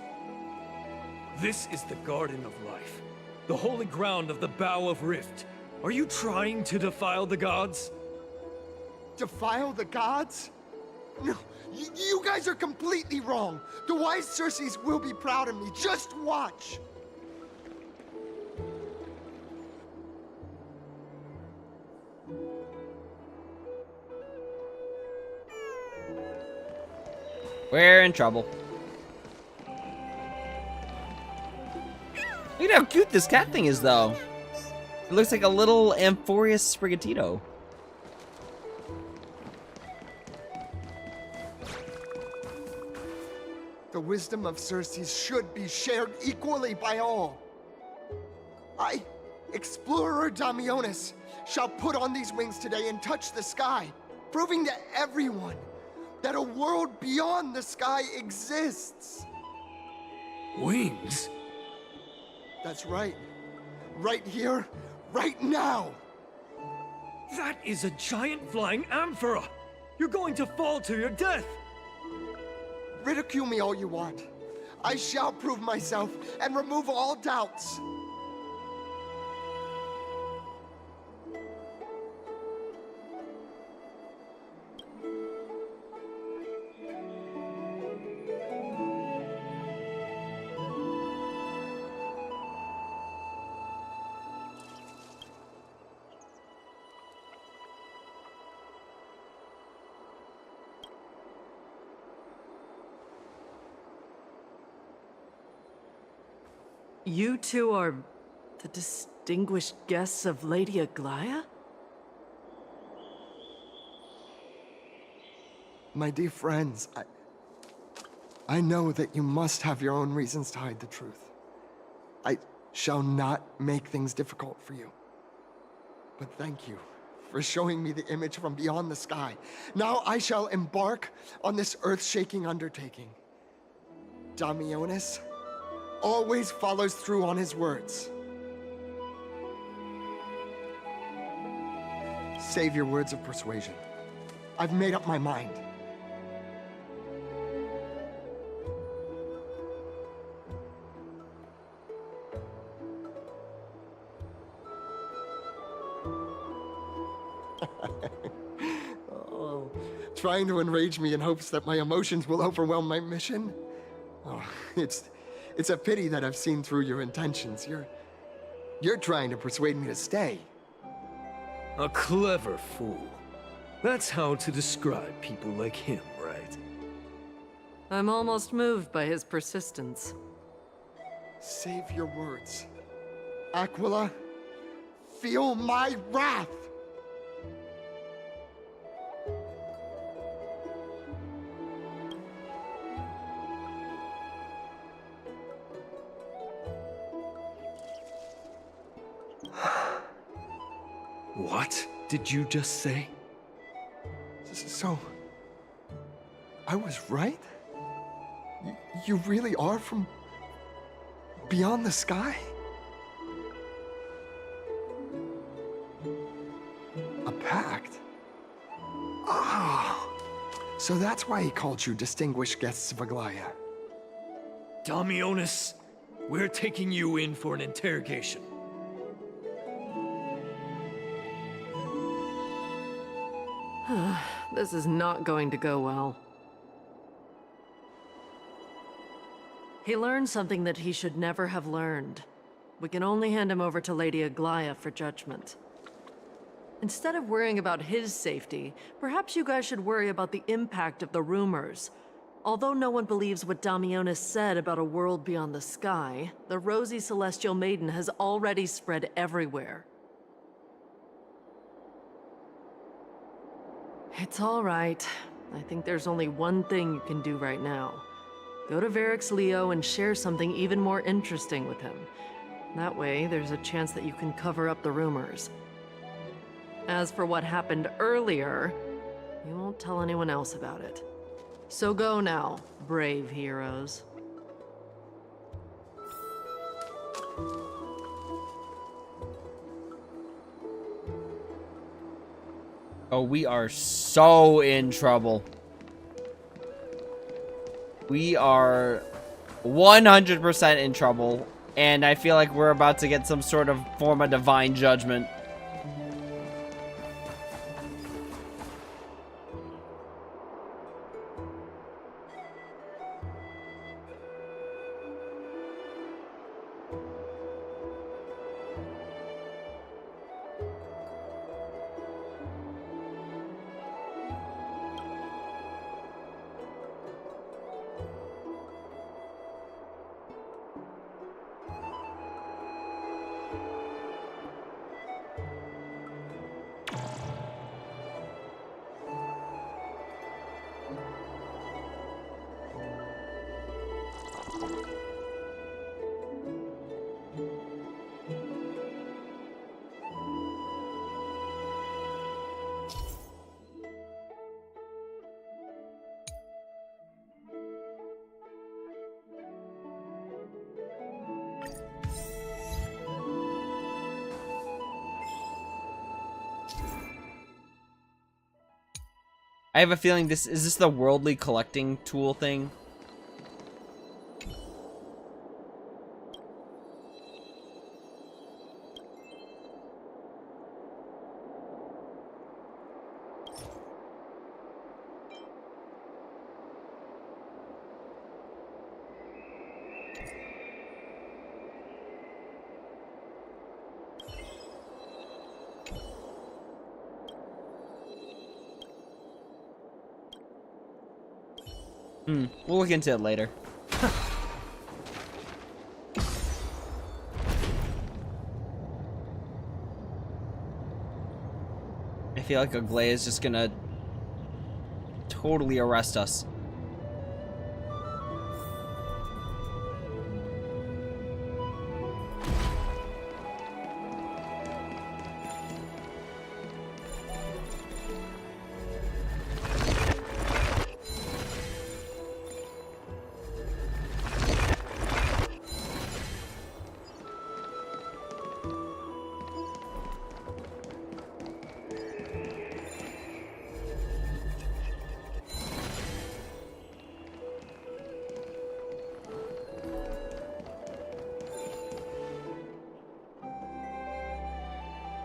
This is the Garden of Life, the holy ground of the Bow of Rift. Are you trying to defile the gods? Defile the gods? No, you guys are completely wrong. The wise Circes will be proud of me. Just watch. We're in trouble. Look at how cute this cat thing is, though. It looks like a little Amphoreus Sprigatito. The wisdom of Circes should be shared equally by all. I, Explorer Damiones, shall put on these wings today and touch the sky, proving to everyone that a world beyond the sky exists. Wings? That's right. Right here, right now. That is a giant flying amphora! You're going to fall to your death! Ridicule me all you want. I shall prove myself and remove all doubts. You two are the distinguished guests of Lady Aglaea? My dear friends, I know that you must have your own reasons to hide the truth. I shall not make things difficult for you. But thank you for showing me the image from beyond the sky. Now I shall embark on this earth-shaking undertaking. Damionis always follows through on his words. Save your words of persuasion. I've made up my mind. Oh, trying to enrage me in hopes that my emotions will overwhelm my mission? Oh, it's a pity that I've seen through your intentions. You're trying to persuade me to stay. A clever fool. That's how to describe people like him, right? I'm almost moved by his persistence. Save your words. Aquila, feel my wrath! What did you just say? So, I was right? You really are from beyond the sky? A pact? Ah, so that's why he called you distinguished guests of Aglaea. Damionis, we're taking you in for an interrogation. This is not going to go well. He learned something that he should never have learned. We can only hand him over to Lady Aglaea for judgment. Instead of worrying about his safety, perhaps you guys should worry about the impact of the rumors. Although no one believes what Damionis said about a world beyond the sky, the rosy celestial maiden has already spread everywhere. It's all right. I think there's only one thing you can do right now. Go to Varric's Leo and share something even more interesting with him. That way, there's a chance that you can cover up the rumors. As for what happened earlier, you won't tell anyone else about it. So go now, brave heroes. Oh, we are so in trouble. We are 100% in trouble. And I feel like we're about to get some sort of form of divine judgment. I have a feeling this is the worldly collecting tool thing? We'll look into it later. I feel like Aglaea is just gonna totally arrest us.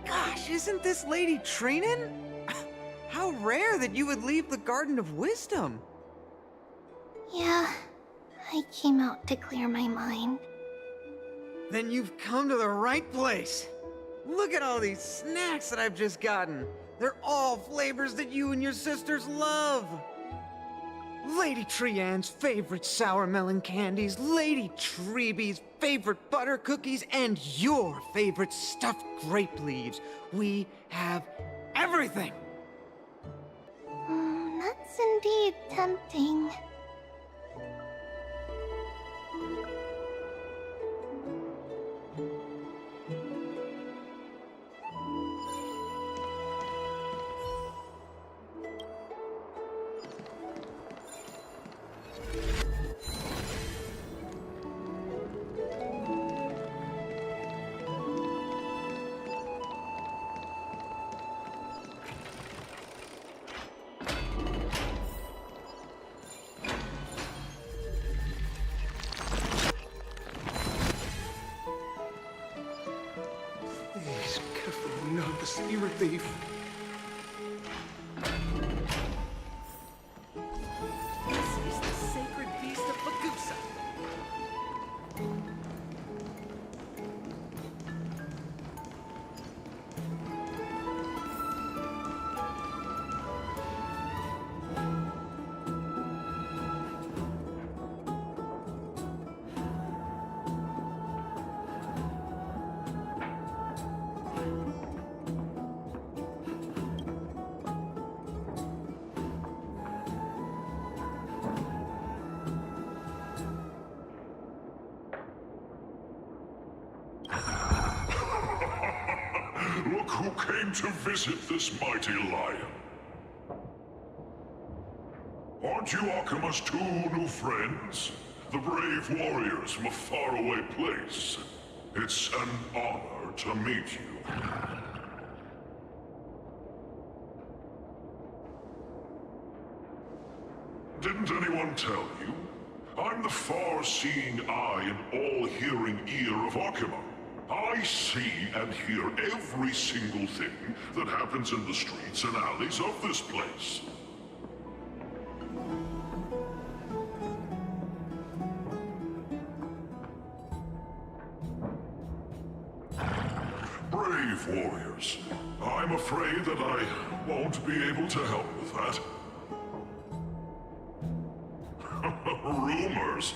Gosh, isn't this lady Trinin? How rare that you would leave the Garden of Wisdom. Yeah, I came out to clear my mind. Then you've come to the right place. Look at all these snacks that I've just gotten. They're all flavors that you and your sisters love. Lady Trianne's favorite sour melon candies, Lady Treebee's favorite butter cookies, and your favorite stuffed grape leaves. We have everything. That's indeed tempting. Please, careful, not the spirit thief. This is the sacred beast of Bagusa. Look who came to visit this mighty lion. Aren't you Akima's two new friends? The brave warriors from a faraway place. It's an honor to meet you. Didn't anyone tell you? I'm the far-seeing eye and all-hearing ear of Akima. I see and hear every single thing that happens in the streets and alleys of this place. Brave warriors, I'm afraid that I won't be able to help with that. Rumors?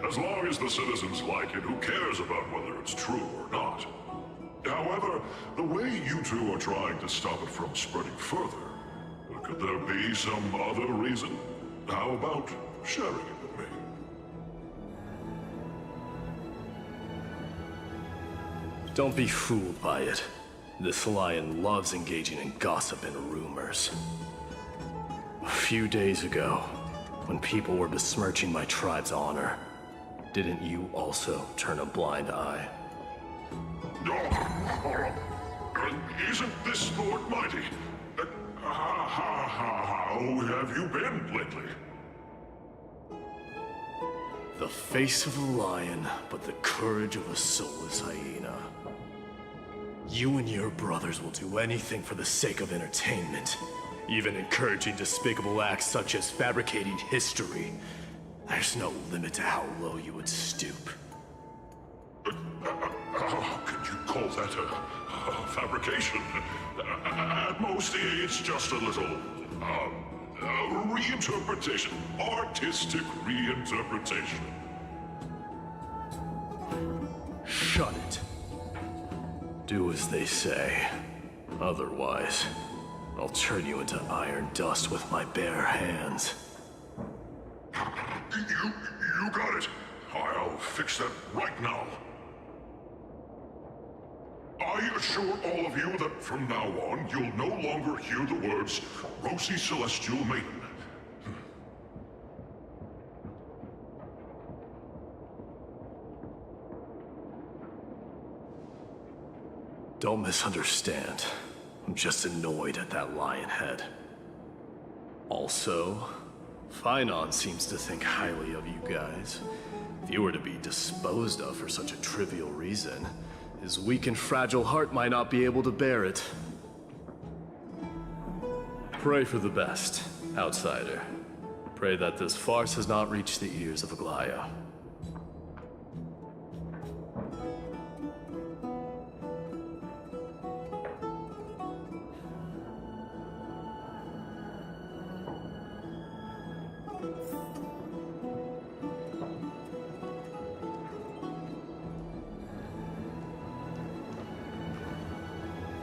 As long as the citizens like it, who cares about whether it's true or not? However, the way you two are trying to stop it from spreading further, could there be some other reason? How about sharing it with me? Don't be fooled by it. This lion loves engaging in gossip and rumors. A few days ago, when people were besmirching my tribe's honor, didn't you also turn a blind eye? Isn't this Lord Mighty? How have you been lately? The face of a lion, but the courage of a soulless hyena. You and your brothers will do anything for the sake of entertainment, even encouraging despicable acts such as fabricating history. There's no limit to how low you would stoop. How can you call that a fabrication? At most, it's just a little, reinterpretation. Artistic reinterpretation. Shut it. Do as they say. Otherwise, I'll turn you into iron dust with my bare hands. You got it. I'll fix that right now. I assure all of you that from now on, you'll no longer hear the words, Rosy Celestial Maiden. Don't misunderstand. I'm just annoyed at that lion head. Also, Finon seems to think highly of you guys. If you were to be disposed of for such a trivial reason, his weak and fragile heart might not be able to bear it. Pray for the best, outsider. Pray that this farce has not reached the ears of Aglaea.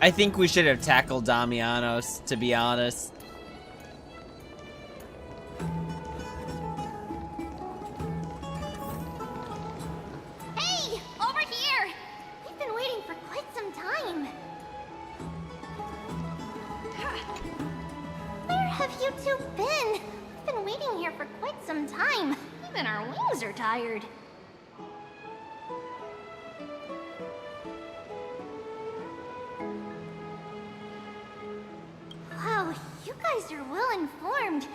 I think we should have tackled Damianos, to be honest. Hey! Over here! We've been waiting for quite some time. Where have you two been? We've been waiting here for quite some time. Even our wings are tired. Wow, you guys are well informed. You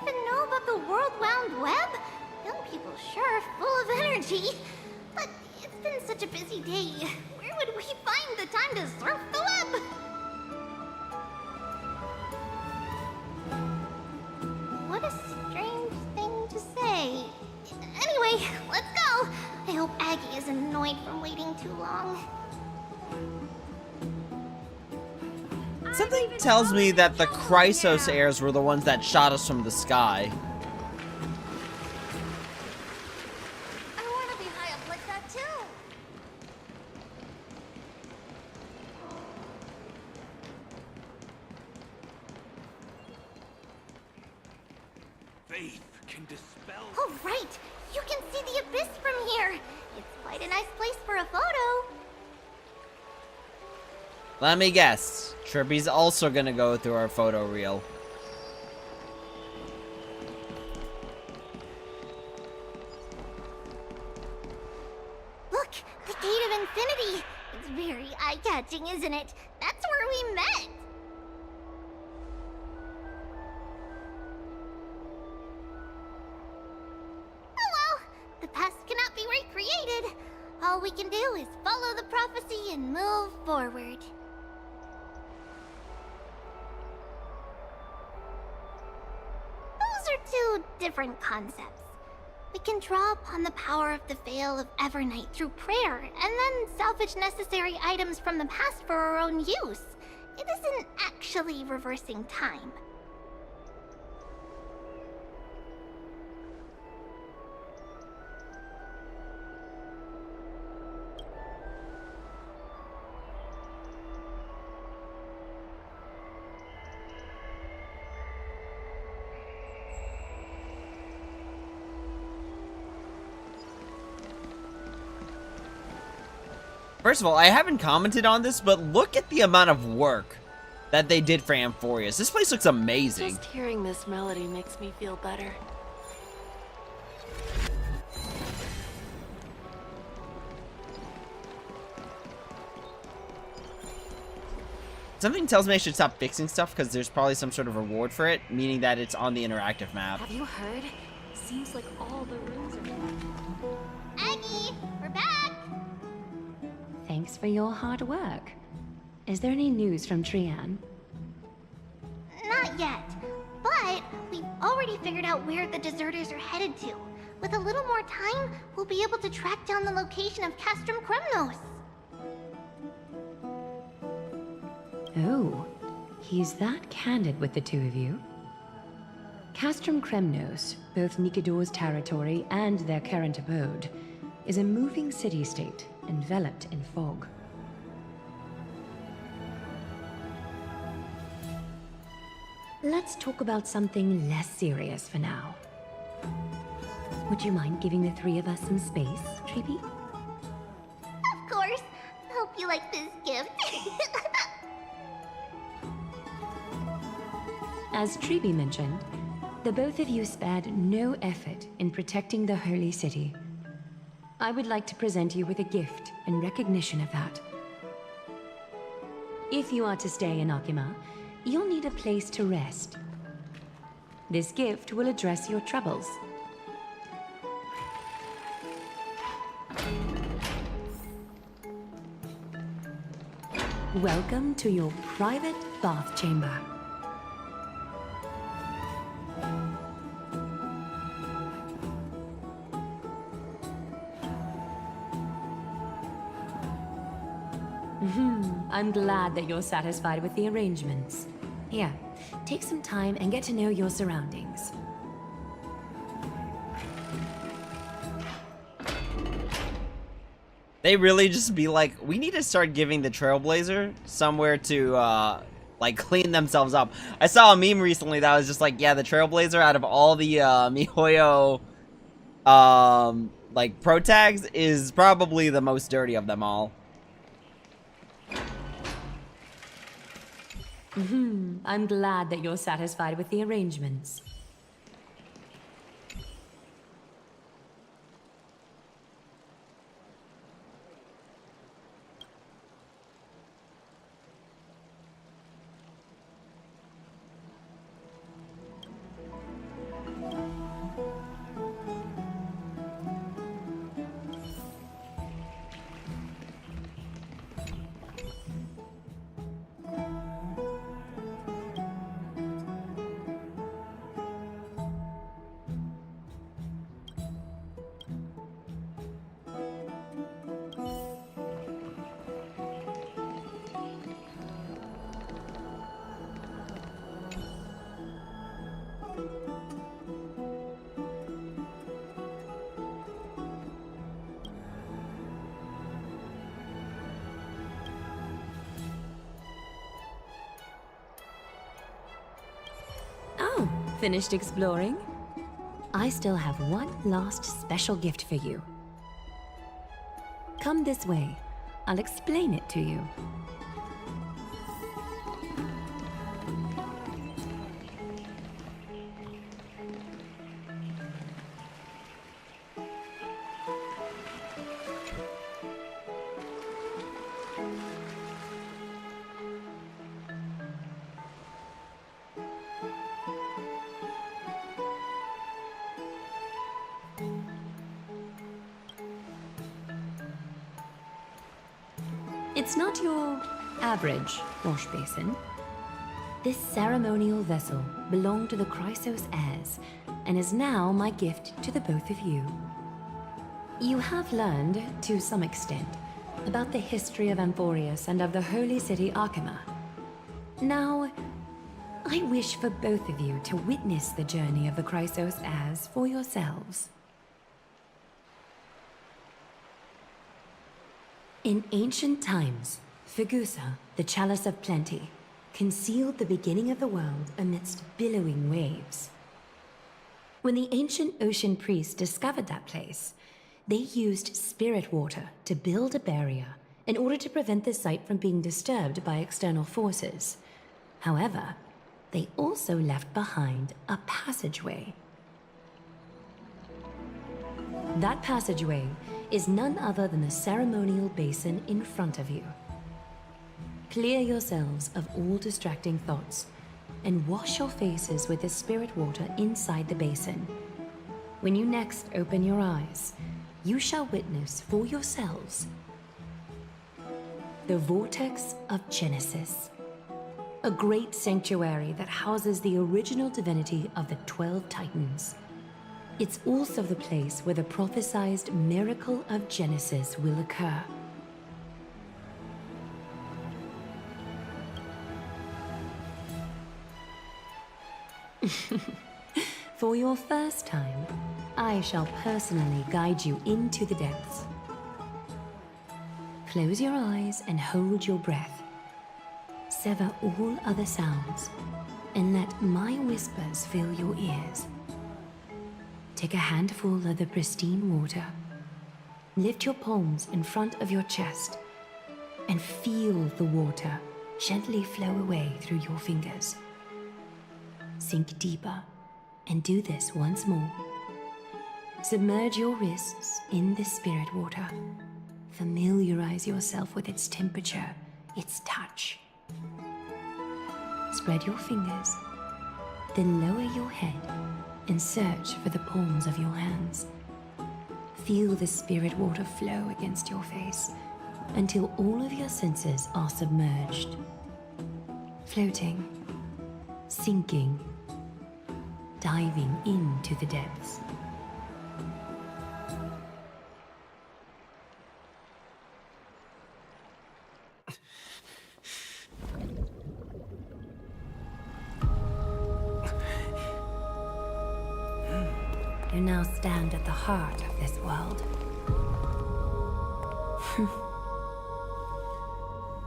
even know about the World Wound Web? Young people sure are full of energy. But it's been such a busy day. Where would we find the time to surf the web? What a strange thing to say. Anyway, let's go. I hope Aggie isn't annoyed from waiting too long. Something tells me that the Chrysos heirs were the ones that shot us from the sky. I want to be high up like that too. Faith can dispel... Oh, right! You can see the abyss from here! It's quite a nice place for a photo. Let me guess. Trippy's also gonna go through our photo reel. Look! The Gate of Infinity! It's very eye-catching, isn't it? That's where we met! Oh well! The past cannot be recreated. All we can do is follow the prophecy and move forward. Those are two different concepts. We can draw upon the power of the Veil of Evernight through prayer, and then salvage necessary items from the past for our own use. It isn't actually reversing time. First of all, I haven't commented on this, but look at the amount of work that they did for Amphorius. This place looks amazing. Just hearing this melody makes me feel better. Something tells me I should stop fixing stuff because there's probably some sort of reward for it, meaning that it's on the interactive map. Have you heard? Seems like all the rooms are... Aggie, we're back! Thanks for your hard work. Is there any news from Trian? Not yet, but we've already figured out where the deserters are headed to. With a little more time, we'll be able to track down the location of Castrum Kremnos. Oh, he's that candid with the two of you. Castrum Kremnos, both Nikador's territory and their current abode, is a moving city-state enveloped in fog. Let's talk about something less serious for now. Would you mind giving the three of us some space, Treeby? Of course. Hope you like this gift. As Treeby mentioned, the both of you spared no effort in protecting the holy city. I would like to present you with a gift in recognition of that. If you are to stay in Akima, you'll need a place to rest. This gift will address your troubles. Welcome to your private bath chamber. I'm glad that you're satisfied with the arrangements. Here, take some time and get to know your surroundings. They really just be like, we need to start giving the Trailblazer somewhere to, like, clean themselves up. I saw a meme recently that was just like, yeah, the Trailblazer out of all the, MiHoYo, like, pro tags is probably the most dirty of them all. I'm glad that you're satisfied with the arrangements. Oh, finished exploring? I still have one last special gift for you. Come this way. I'll explain it to you. It's not your average wash basin. This ceremonial vessel belonged to the Chrysos heirs and is now my gift to the both of you. You have learned, to some extent, about the history of Amphorius and of the holy city Akima. Now, I wish for both of you to witness the journey of the Chrysos heirs for yourselves. In ancient times, Fegusa, the Chalice of Plenty, concealed the beginning of the world amidst billowing waves. When the ancient ocean priests discovered that place, they used spirit water to build a barrier in order to prevent the site from being disturbed by external forces. However, they also left behind a passageway. That passageway is none other than the ceremonial basin in front of you. Clear yourselves of all distracting thoughts, and wash your faces with the spirit water inside the basin. When you next open your eyes, you shall witness for yourselves the Vortex of Genesis, a great sanctuary that houses the original divinity of the 12 Titans. It's also the place where the prophesized miracle of Genesis will occur. For your first time, I shall personally guide you into the depths. Close your eyes and hold your breath. Sever all other sounds, and let my whispers fill your ears. Take a handful of the pristine water. Lift your palms in front of your chest, and feel the water gently flow away through your fingers. Sink deeper, and do this once more. Submerge your wrists in the spirit water. Familiarize yourself with its temperature, its touch. Spread your fingers, then lower your head and search for the palms of your hands. Feel the spirit water flow against your face until all of your senses are submerged. Floating, sinking, diving into the depths. You now stand at the heart of this world.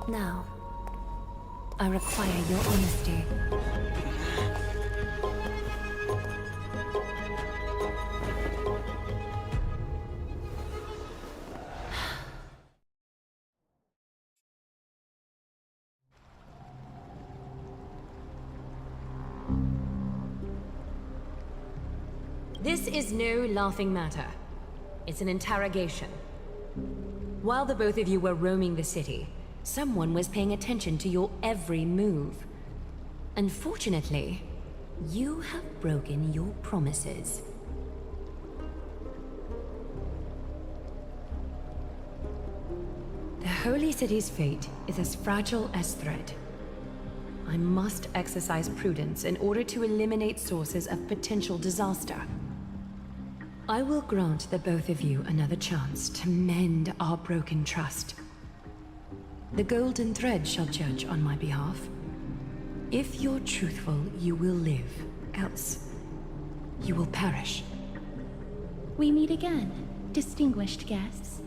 Now, I require your honesty. This is no laughing matter. It's an interrogation. While the both of you were roaming the city, someone was paying attention to your every move. Unfortunately, you have broken your promises. The Holy City's fate is as fragile as thread. I must exercise prudence in order to eliminate sources of potential disaster. I will grant the both of you another chance to mend our broken trust. The golden thread shall judge on my behalf. If you're truthful, you will live. Else, you will perish. We meet again, distinguished guests.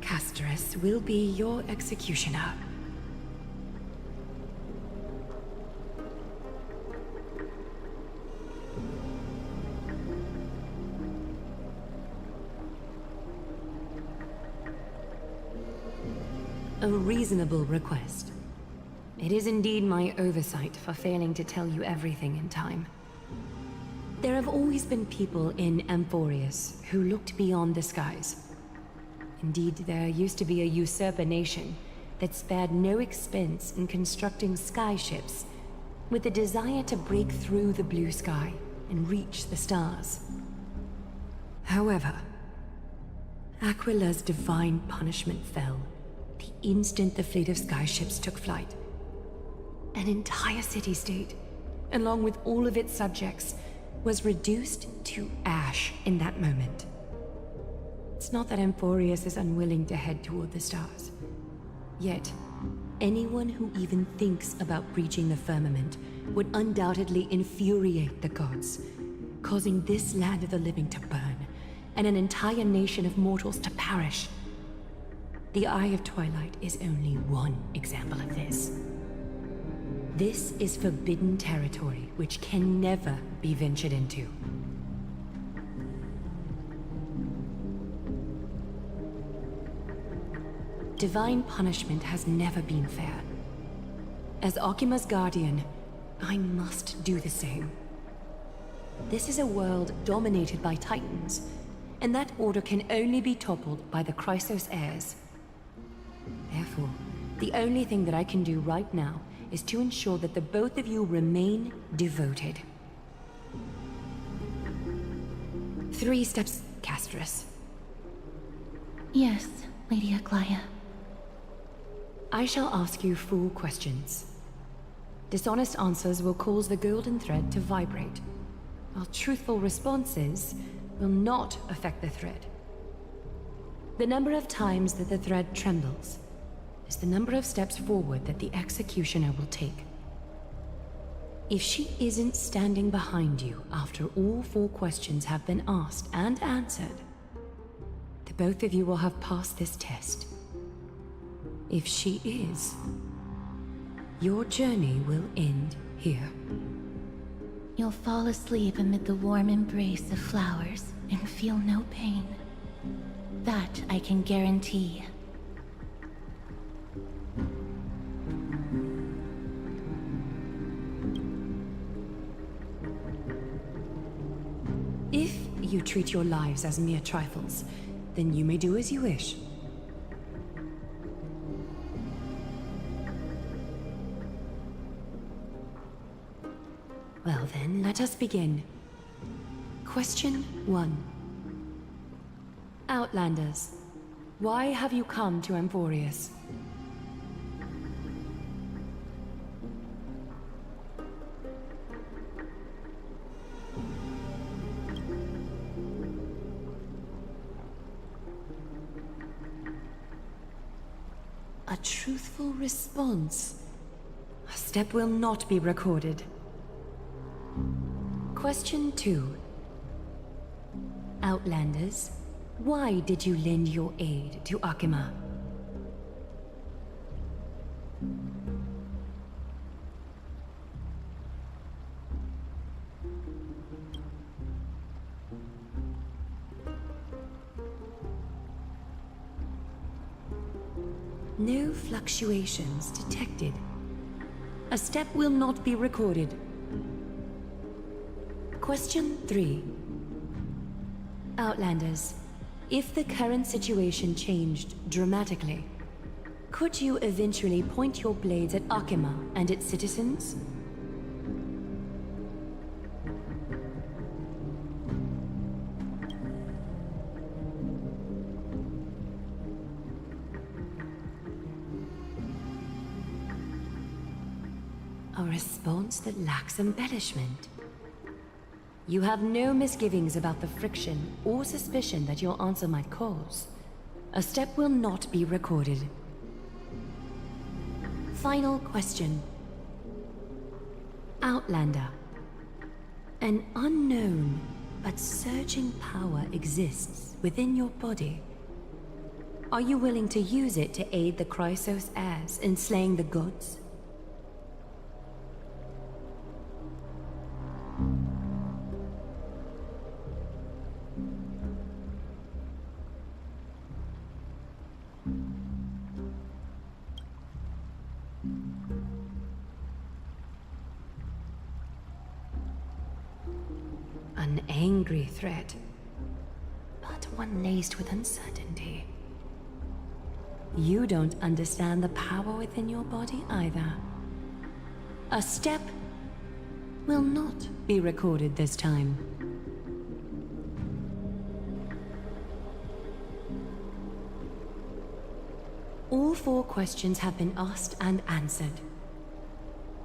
Castorus will be your executioner. A reasonable request. It is indeed my oversight for failing to tell you everything in time. There have always been people in Amphorius who looked beyond the skies. Indeed, there used to be a usurper nation that spared no expense in constructing skyships with the desire to break through the blue sky and reach the stars. However, Aquila's divine punishment fell the instant the fleet of skyships took flight. An entire city-state, along with all of its subjects, was reduced to ash in that moment. It's not that Amphorius is unwilling to head toward the stars. Yet, anyone who even thinks about breaching the firmament would undoubtedly infuriate the gods, causing this land of the living to burn, and an entire nation of mortals to perish. The Eye of Twilight is only one example of this. This is forbidden territory which can never be ventured into. Divine punishment has never been fair. As Okima's guardian, I must do the same. This is a world dominated by Titans, and that order can only be toppled by the Chrysos heirs. Therefore, The only thing that I can do right now is to ensure that the both of you remain devoted. 3 steps, Castress. Yes, Lady Aglaea. I shall ask you full questions. Dishonest answers will cause the golden thread to vibrate, while truthful responses will not affect the thread. The number of times that the thread trembles is the number of steps forward that the executioner will take. If she isn't standing behind you after all 4 questions have been asked and answered, the both of you will have passed this test. If she is, your journey will end here. You'll fall asleep amid the warm embrace of flowers and feel no pain. That I can guarantee. If you treat your lives as mere trifles, then you may do as you wish. Well then, let us begin. Question 1. Outlanders, why have you come to Emporius? A truthful response. A step will not be recorded. Question 2. Outlanders, why did you lend your aid to Akima? No fluctuations detected. A step will not be recorded. Question 3. Outlanders, if the current situation changed dramatically, could you eventually point your blades at Akima and its citizens? A response that lacks embellishment. You have no misgivings about the friction or suspicion that your answer might cause. A step will not be recorded. Final question. Outlander. An unknown but surging power exists within your body. Are you willing to use it to aid the Chrysos heirs in slaying the gods? An angry threat, but one laced with uncertainty. You don't understand the power within your body either. A step will not be recorded this time. All 4 questions have been asked and answered.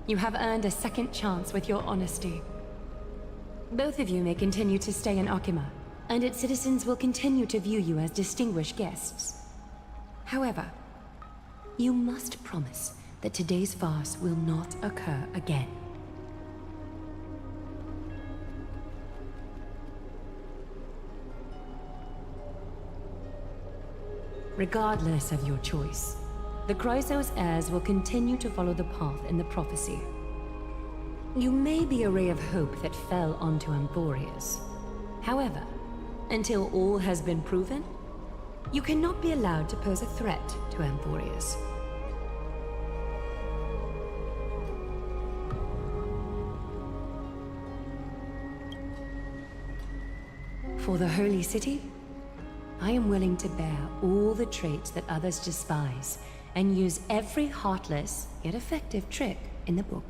You have earned a second chance with your honesty. Both of you may continue to stay in Akima, and its citizens will continue to view you as distinguished guests. However, you must promise that today's farce will not occur again. Regardless of your choice, the Chrysos heirs will continue to follow the path in the prophecy. You may be a ray of hope that fell onto Emporius. However, until all has been proven, you cannot be allowed to pose a threat to Emporius. For the Holy City, I am willing to bear all the traits that others despise and use every heartless yet effective trick in the book.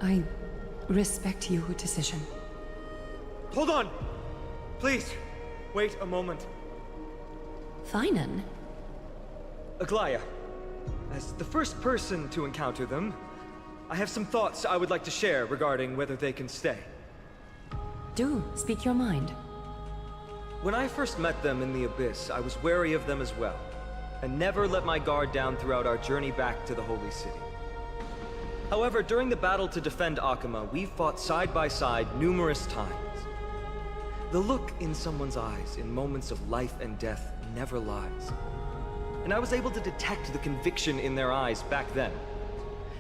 I respect your decision. Hold on! Please, wait a moment. Finan? Aglaea, as the first person to encounter them, I have some thoughts I would like to share regarding whether they can stay. Do speak your mind. When I first met them in the Abyss, I was wary of them as well, and never let my guard down throughout our journey back to the Holy City. However, during the battle to defend Akama, we fought side by side numerous times. The look in someone's eyes in moments of life and death never lies. And I was able to detect the conviction in their eyes back then.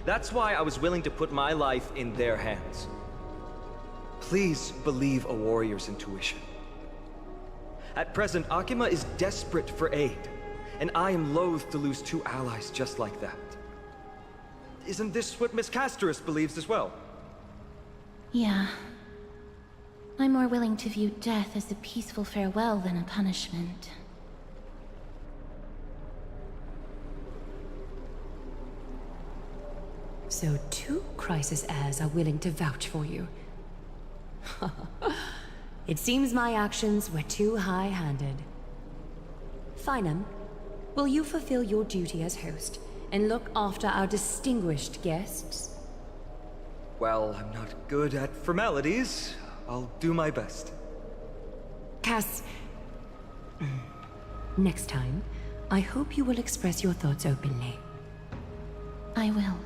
That's why I was willing to put my life in their hands. Please believe a warrior's intuition. At present, Akama is desperate for aid, and I am loath to lose two allies just like that. Isn't this what Miss Casterus believes as well? Yeah. I'm more willing to view death as a peaceful farewell than a punishment. So 2 crisis heirs are willing to vouch for you. It seems my actions were too high-handed. Finan, will you fulfill your duty as host and look after our distinguished guests? Well, I'm not good at formalities. I'll do my best. Cass... Next time, I hope you will express your thoughts openly. I will.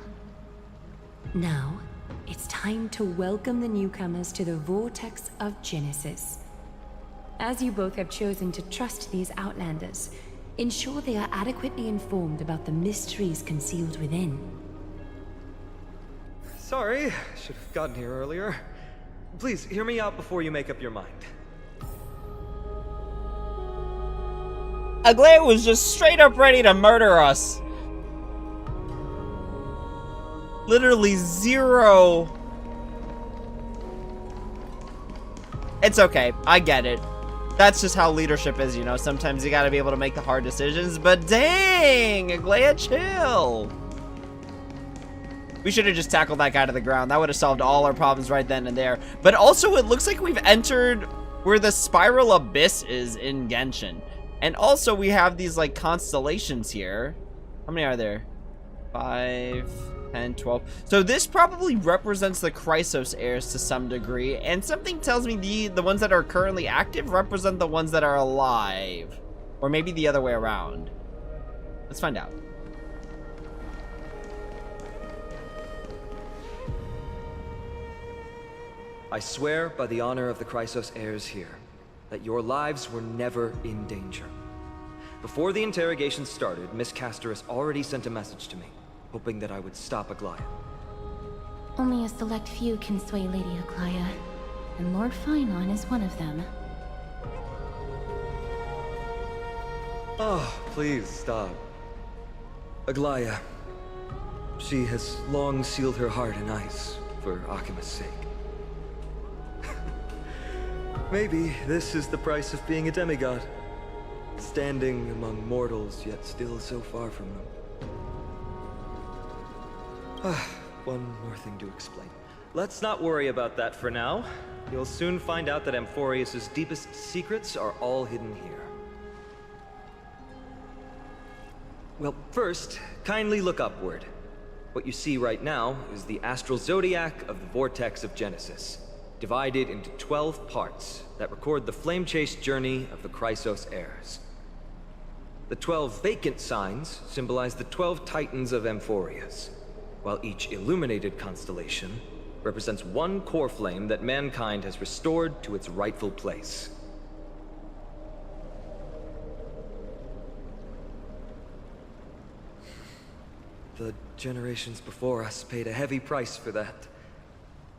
Now, it's time to welcome the newcomers to the Vortex of Genesis. As you both have chosen to trust these Outlanders, ensure they are adequately informed about the mysteries concealed within. Sorry, should have gotten here earlier. Please, hear me out before you make up your mind. Aglaea was just straight up ready to murder us. Literally 0. It's okay. I get it. That's just how leadership is, you know. Sometimes you gotta be able to make the hard decisions, but dang, Aglaea, chill. We should have just tackled that guy to the ground. That would have solved all our problems right then and there. But also, it looks like we've entered where the Spiral Abyss is in Genshin. And also, we have these, like, constellations here. How many are there? 5, 10, 12. So this probably represents the Chrysos heirs to some degree. And something tells me the ones that are currently active represent the ones that are alive. Or maybe the other way around. Let's find out. I swear by the honor of the Chrysos heirs here, that your lives were never in danger. Before the interrogation started, Miss Casterus already sent a message to me, hoping that I would stop Aglaea. Only a select few can sway Lady Aglaea, and Lord Finan is one of them. Oh, please stop. Aglaea, she has long sealed her heart in ice for Akima's sake. Maybe this is the price of being a demigod. Standing among mortals, yet still so far from them. One more thing to explain. Let's not worry about that for now. You'll soon find out that Amphorius's deepest secrets are all hidden here. Well, first, kindly look upward. What you see right now is the astral zodiac of the Vortex of Genesis, divided into 12 parts that record the flame-chased journey of the Chrysos heirs. The 12 vacant signs symbolize the 12 titans of Amphorius, while each illuminated constellation represents one core flame that mankind has restored to its rightful place. The generations before us paid a heavy price for that.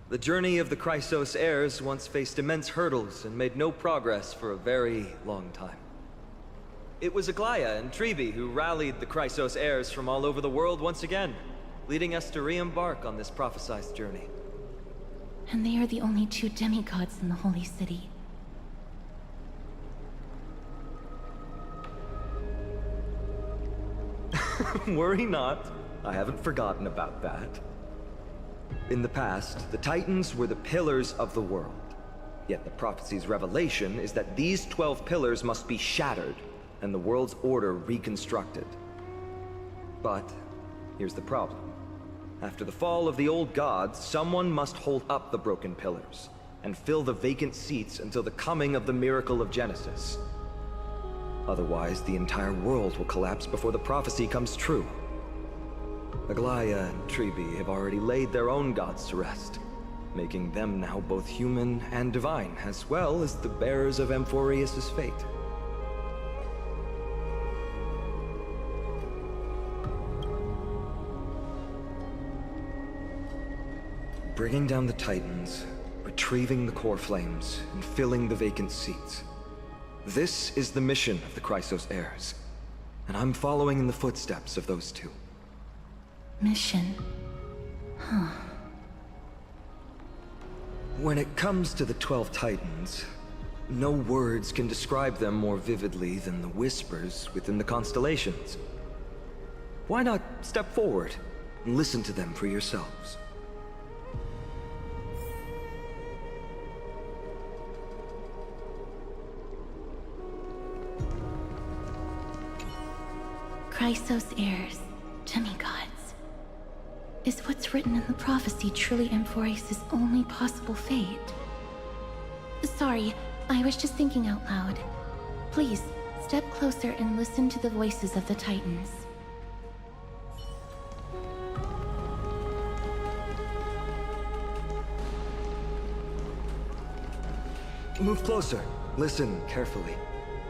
The journey of the Chrysos heirs once faced immense hurdles and made no progress for a very long time. It was Aglaea and Treebe who rallied the Chrysos heirs from all over the world once again, leading us to re-embark on this prophesized journey. And they are the only two demigods in the Holy City. Worry not. I haven't forgotten about that. In the past, the Titans were the pillars of the world. Yet the prophecy's revelation is that these 12 pillars must be shattered, and the world's order reconstructed. But here's the problem. After the fall of the old gods, someone must hold up the broken pillars, and fill the vacant seats until the coming of the miracle of Genesis. Otherwise, the entire world will collapse before the prophecy comes true. Aglaea and Treebe have already laid their own gods to rest, making them now both human and divine, as well as the bearers of Amphorius' fate. Bringing down the Titans, retrieving the core flames, and filling the vacant seats. This is the mission of the Chrysos heirs, and I'm following in the footsteps of those two. Mission? Huh. When it comes to the 12 Titans, no words can describe them more vividly than the whispers within the constellations. Why not step forward and listen to them for yourselves? Chrysos heirs, demigods. Is what's written in the prophecy truly Amphorius' only possible fate? Sorry, I was just thinking out loud. Please, step closer and listen to the voices of the Titans. Move closer, listen carefully,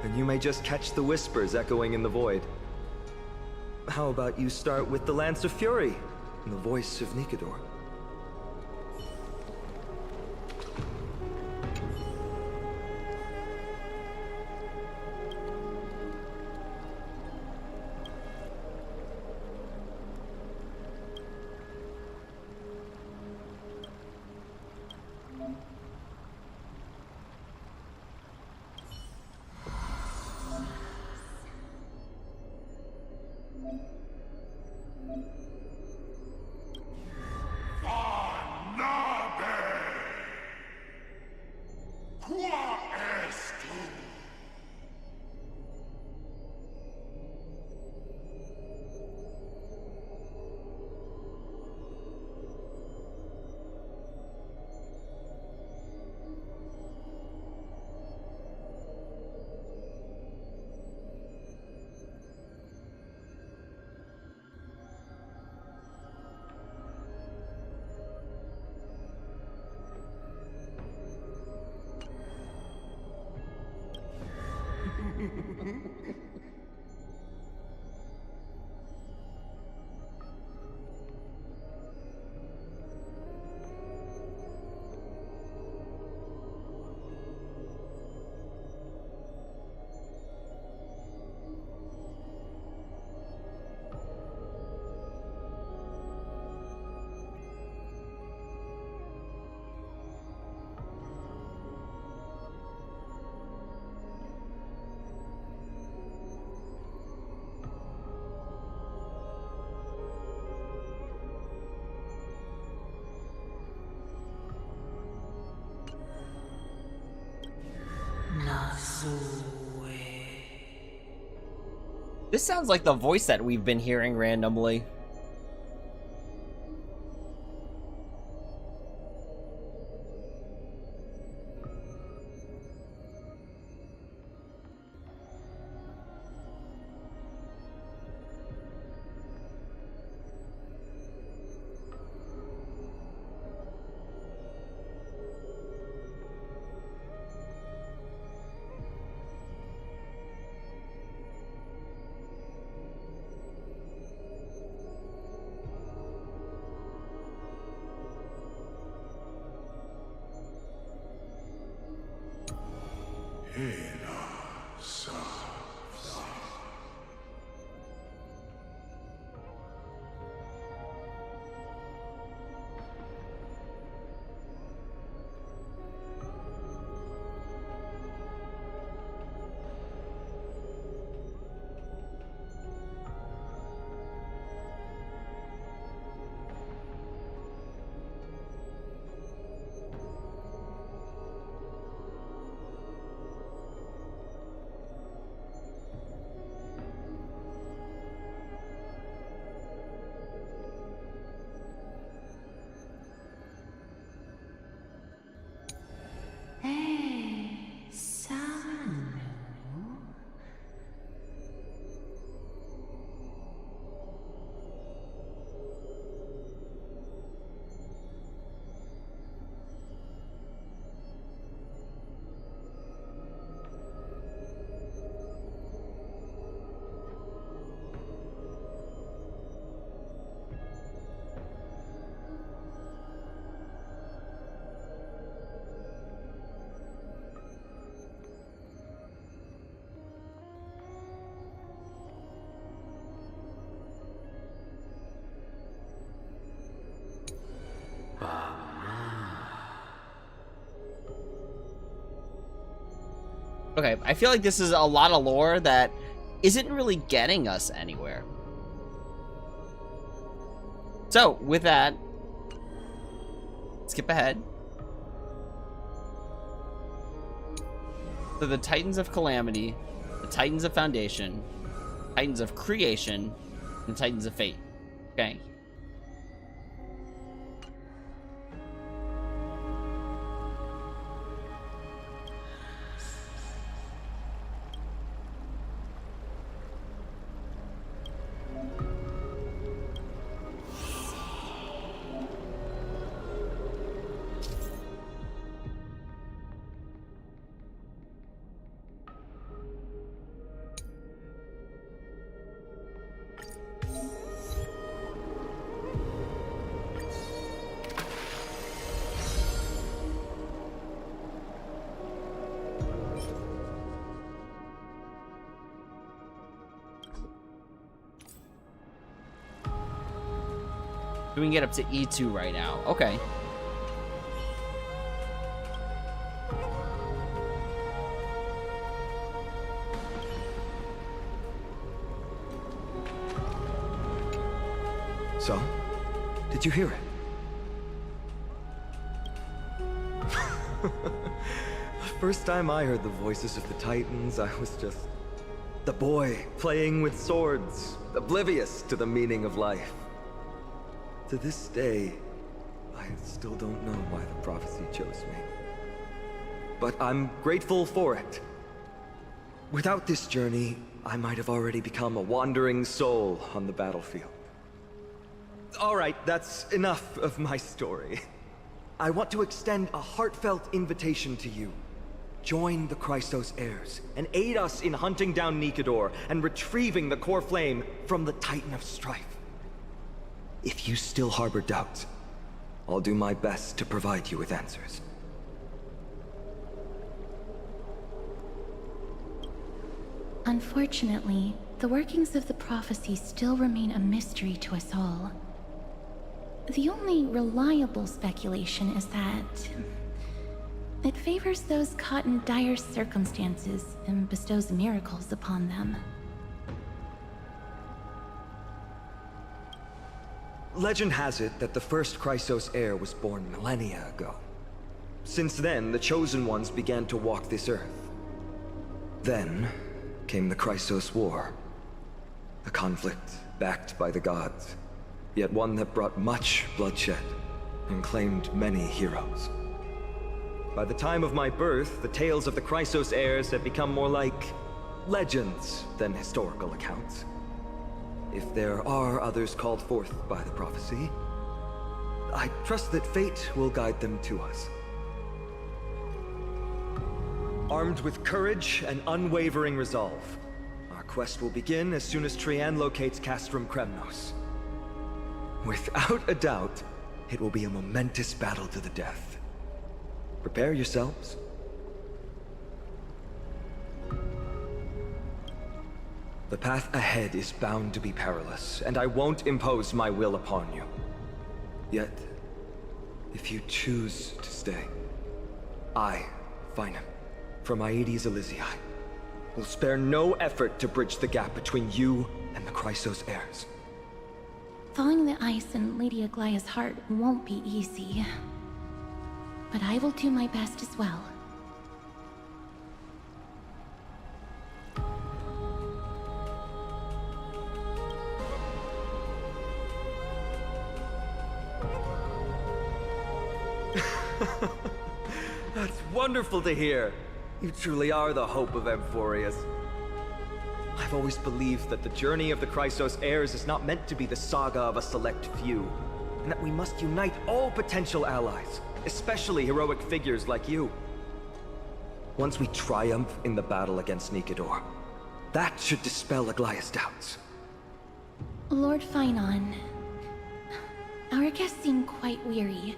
and you may just catch the whispers echoing in the void. How about you start with the Lance of Fury, and the voice of Nikador? This sounds like the voice that we've been hearing randomly. Okay, I feel like this is a lot of lore that isn't really getting us anywhere. So, with that, skip ahead. So the Titans of Calamity, the Titans of Foundation, Titans of Creation, and the Titans of Fate. Okay. We can get up to E2 right now. Okay. So, did you hear it? The first time I heard the voices of the Titans, I was just the boy playing with swords, oblivious to the meaning of life. To this day, I still don't know why the prophecy chose me. But I'm grateful for it. Without this journey, I might have already become a wandering soul on the battlefield. All right, that's enough of my story. I want to extend a heartfelt invitation to you. Join the Chrysos heirs and aid us in hunting down Nikedor and retrieving the core flame from the Titan of Strife. If you still harbor doubts, I'll do my best to provide you with answers. Unfortunately, the workings of the prophecy still remain a mystery to us all. The only reliable speculation is that it favors those caught in dire circumstances and bestows miracles upon them. Legend has it that the first Chrysos heir was born millennia ago. Since then, the Chosen Ones began to walk this earth. Then came the Chrysos War. A conflict backed by the gods, yet one that brought much bloodshed and claimed many heroes. By the time of my birth, the tales of the Chrysos heirs had become more like legends than historical accounts. If there are others called forth by the prophecy, I trust that fate will guide them to us. Armed with courage and unwavering resolve, our quest will begin as soon as Trian locates Castrum Kremnos. Without a doubt, it will be a momentous battle to the death. Prepare yourselves. The path ahead is bound to be perilous, and I won't impose my will upon you. Yet, if you choose to stay, I, Finam, from Aedes Elysiae, will spare no effort to bridge the gap between you and the Chrysos heirs. Thawing the ice in Lady Aglaea's heart won't be easy. But I will do my best as well. That's wonderful to hear. You truly are the hope of Amphorius. I've always believed that the journey of the Chrysos heirs is not meant to be the saga of a select few, and that we must unite all potential allies, especially heroic figures like you. Once we triumph in the battle against Nikedor, that should dispel Aglaea's doubts. Lord Finon, our guests seem quite weary.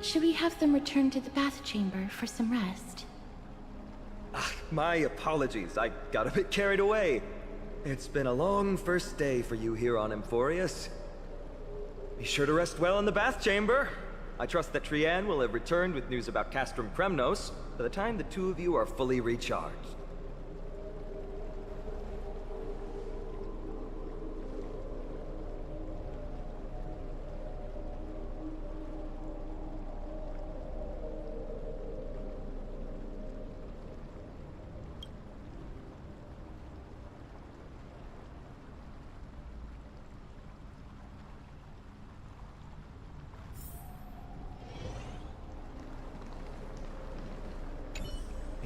Should we have them return to the bath chamber for some rest? My apologies, I got a bit carried away. It's been a long first day for you here on Amphorius. Be sure to rest well in the bath chamber. I trust that Trian will have returned with news about Castrum Kremnos by the time the two of you are fully recharged.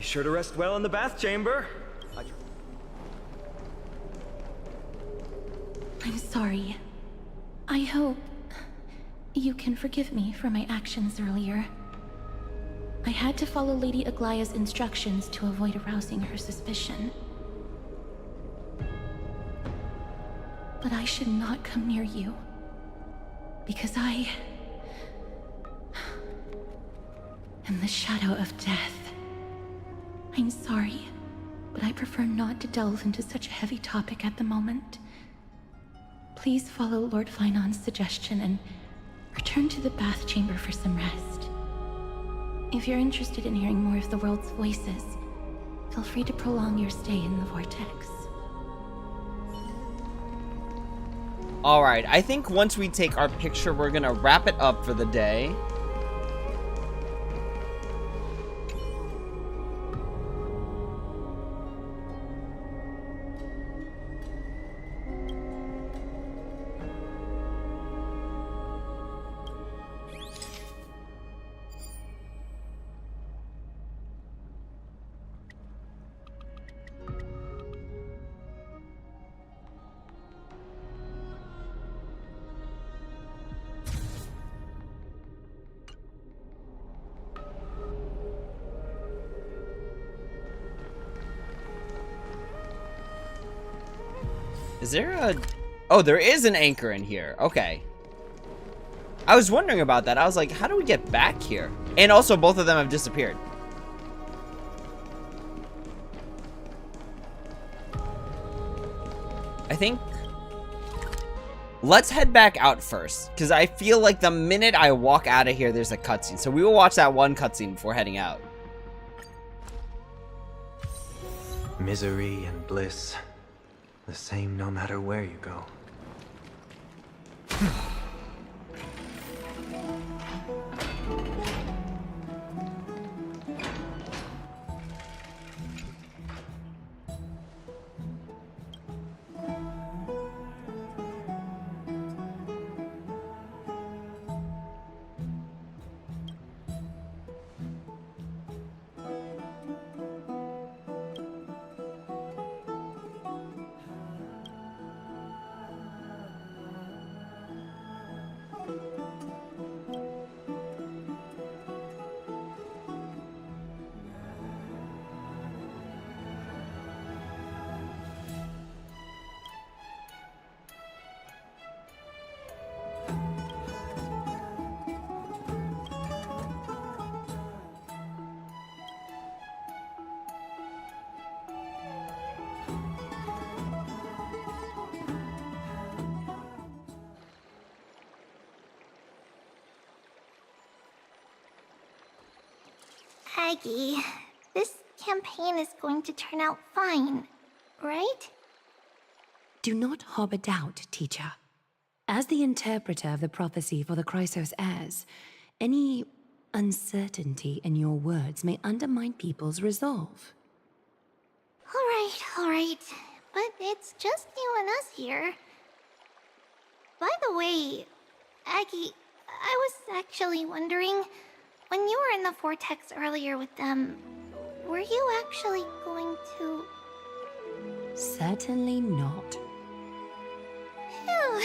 Be sure to rest well in the bath chamber. I'm sorry. I hope you can forgive me for my actions earlier. I had to follow Lady Aglaea's instructions to avoid arousing her suspicion. But I should not come near you, because I am the shadow of death. I'm sorry, but I prefer not to delve into such a heavy topic at the moment. Please follow Lord Finon's suggestion and return to the bath chamber for some rest. If you're interested in hearing more of the world's voices, feel free to prolong your stay in the vortex. Alright, I think once we take our picture, we're gonna wrap it up for the day. Is there a... Oh, there is an anchor in here. Okay. I was wondering about that. I was like, how do we get back here? And also, both of them have disappeared. I think... Let's head back out first. Because I feel like the minute I walk out of here, there's a cutscene. So we will watch that one cutscene before heading out. Misery and bliss. The same no matter where you go. Aggie, this campaign is going to turn out fine, right? Do not harbor doubt, teacher. As the interpreter of the prophecy for the Chrysos heirs, any uncertainty in your words may undermine people's resolve. All right, but it's just you and us here. By the way, Aggie, I was actually wondering, when you were in the vortex earlier with them, were you actually going to... Certainly not. Phew,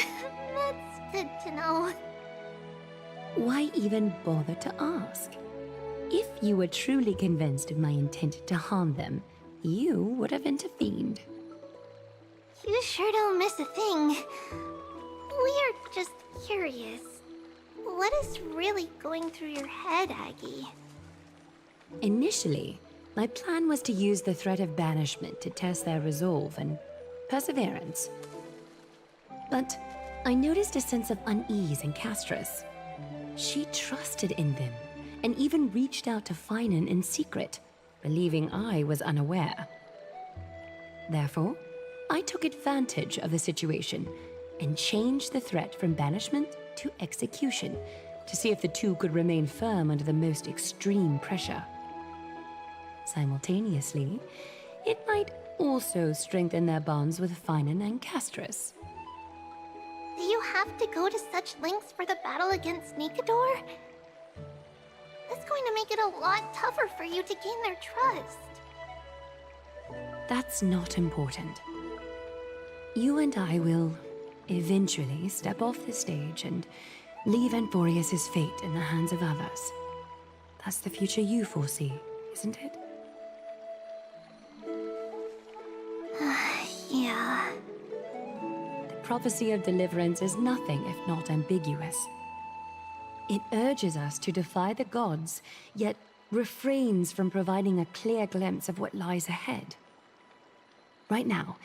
that's good to know. Why even bother to ask? If you were truly convinced of my intent to harm them, you would have intervened. You sure don't miss a thing. We're just curious. What is really going through your head, Aggie? Initially, my plan was to use the threat of banishment to test their resolve and perseverance. But I noticed a sense of unease in Castris. She trusted in them, and even reached out to Finan in secret, believing I was unaware. Therefore, I took advantage of the situation and changed the threat from banishment to execution to see if the two could remain firm under the most extreme pressure. Simultaneously, it might also strengthen their bonds with Finan and Castris. Do you have to go to such lengths for the battle against Nikador? That's going to make it a lot tougher for you to gain their trust. That's not important. You and I will eventually step off the stage and leave Amphorius' fate in the hands of others. That's the future you foresee, isn't it? Yeah. The prophecy of deliverance is nothing if not ambiguous. It urges us to defy the gods, yet refrains from providing a clear glimpse of what lies ahead. Right now,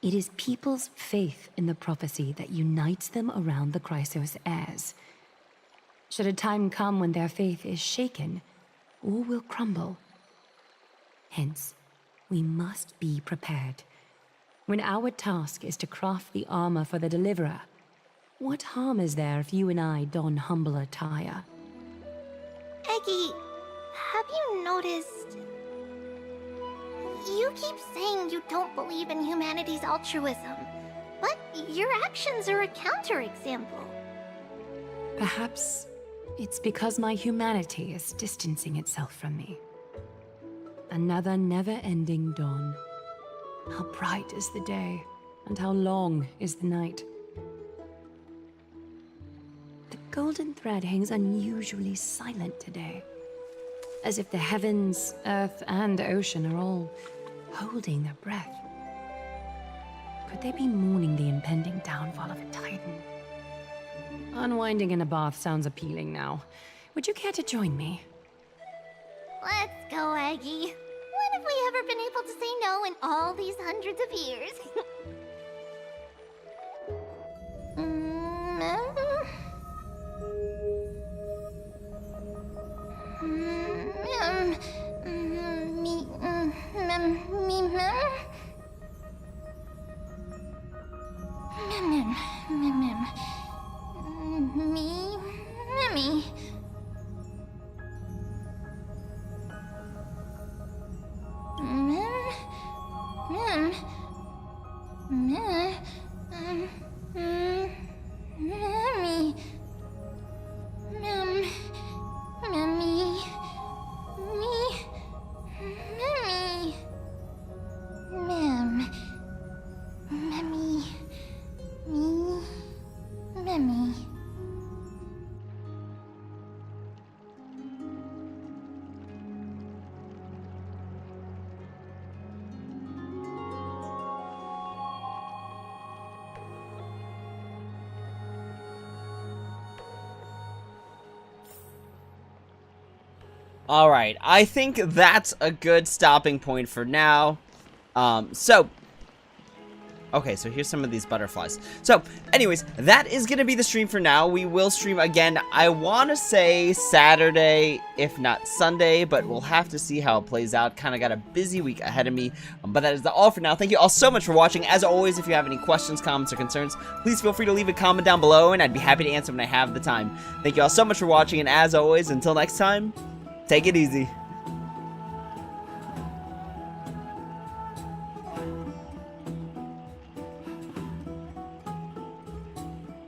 it is people's faith in the prophecy that unites them around the Chrysos heirs. Should a time come when their faith is shaken, all will crumble. Hence, we must be prepared. When our task is to craft the armor for the Deliverer, what harm is there if you and I don humble attire? Eggy, have you noticed? You keep saying you don't believe in humanity's altruism, but your actions are a counterexample. Perhaps it's because my humanity is distancing itself from me. Another never-ending dawn. How bright is the day, and how long is the night. The golden thread hangs unusually silent today, as if the heavens, earth, and ocean are all holding their breath. Could they be mourning the impending downfall of a titan? Unwinding in a bath sounds appealing now. Would you care to join me? Let's go, Eggy. When have we ever been able to say no in all these hundreds of years? Alright, I think that's a good stopping point for now. Okay, so here's some of these butterflies. So, anyways, that is going to be the stream for now. We will stream again, I want to say Saturday, if not Sunday, but we'll have to see how it plays out. Kind of got a busy week ahead of me, but that is all for now. Thank you all so much for watching. As always, if you have any questions, comments, or concerns, please feel free to leave a comment down below, and I'd be happy to answer when I have the time. Thank you all so much for watching, and as always, until next time, take it easy.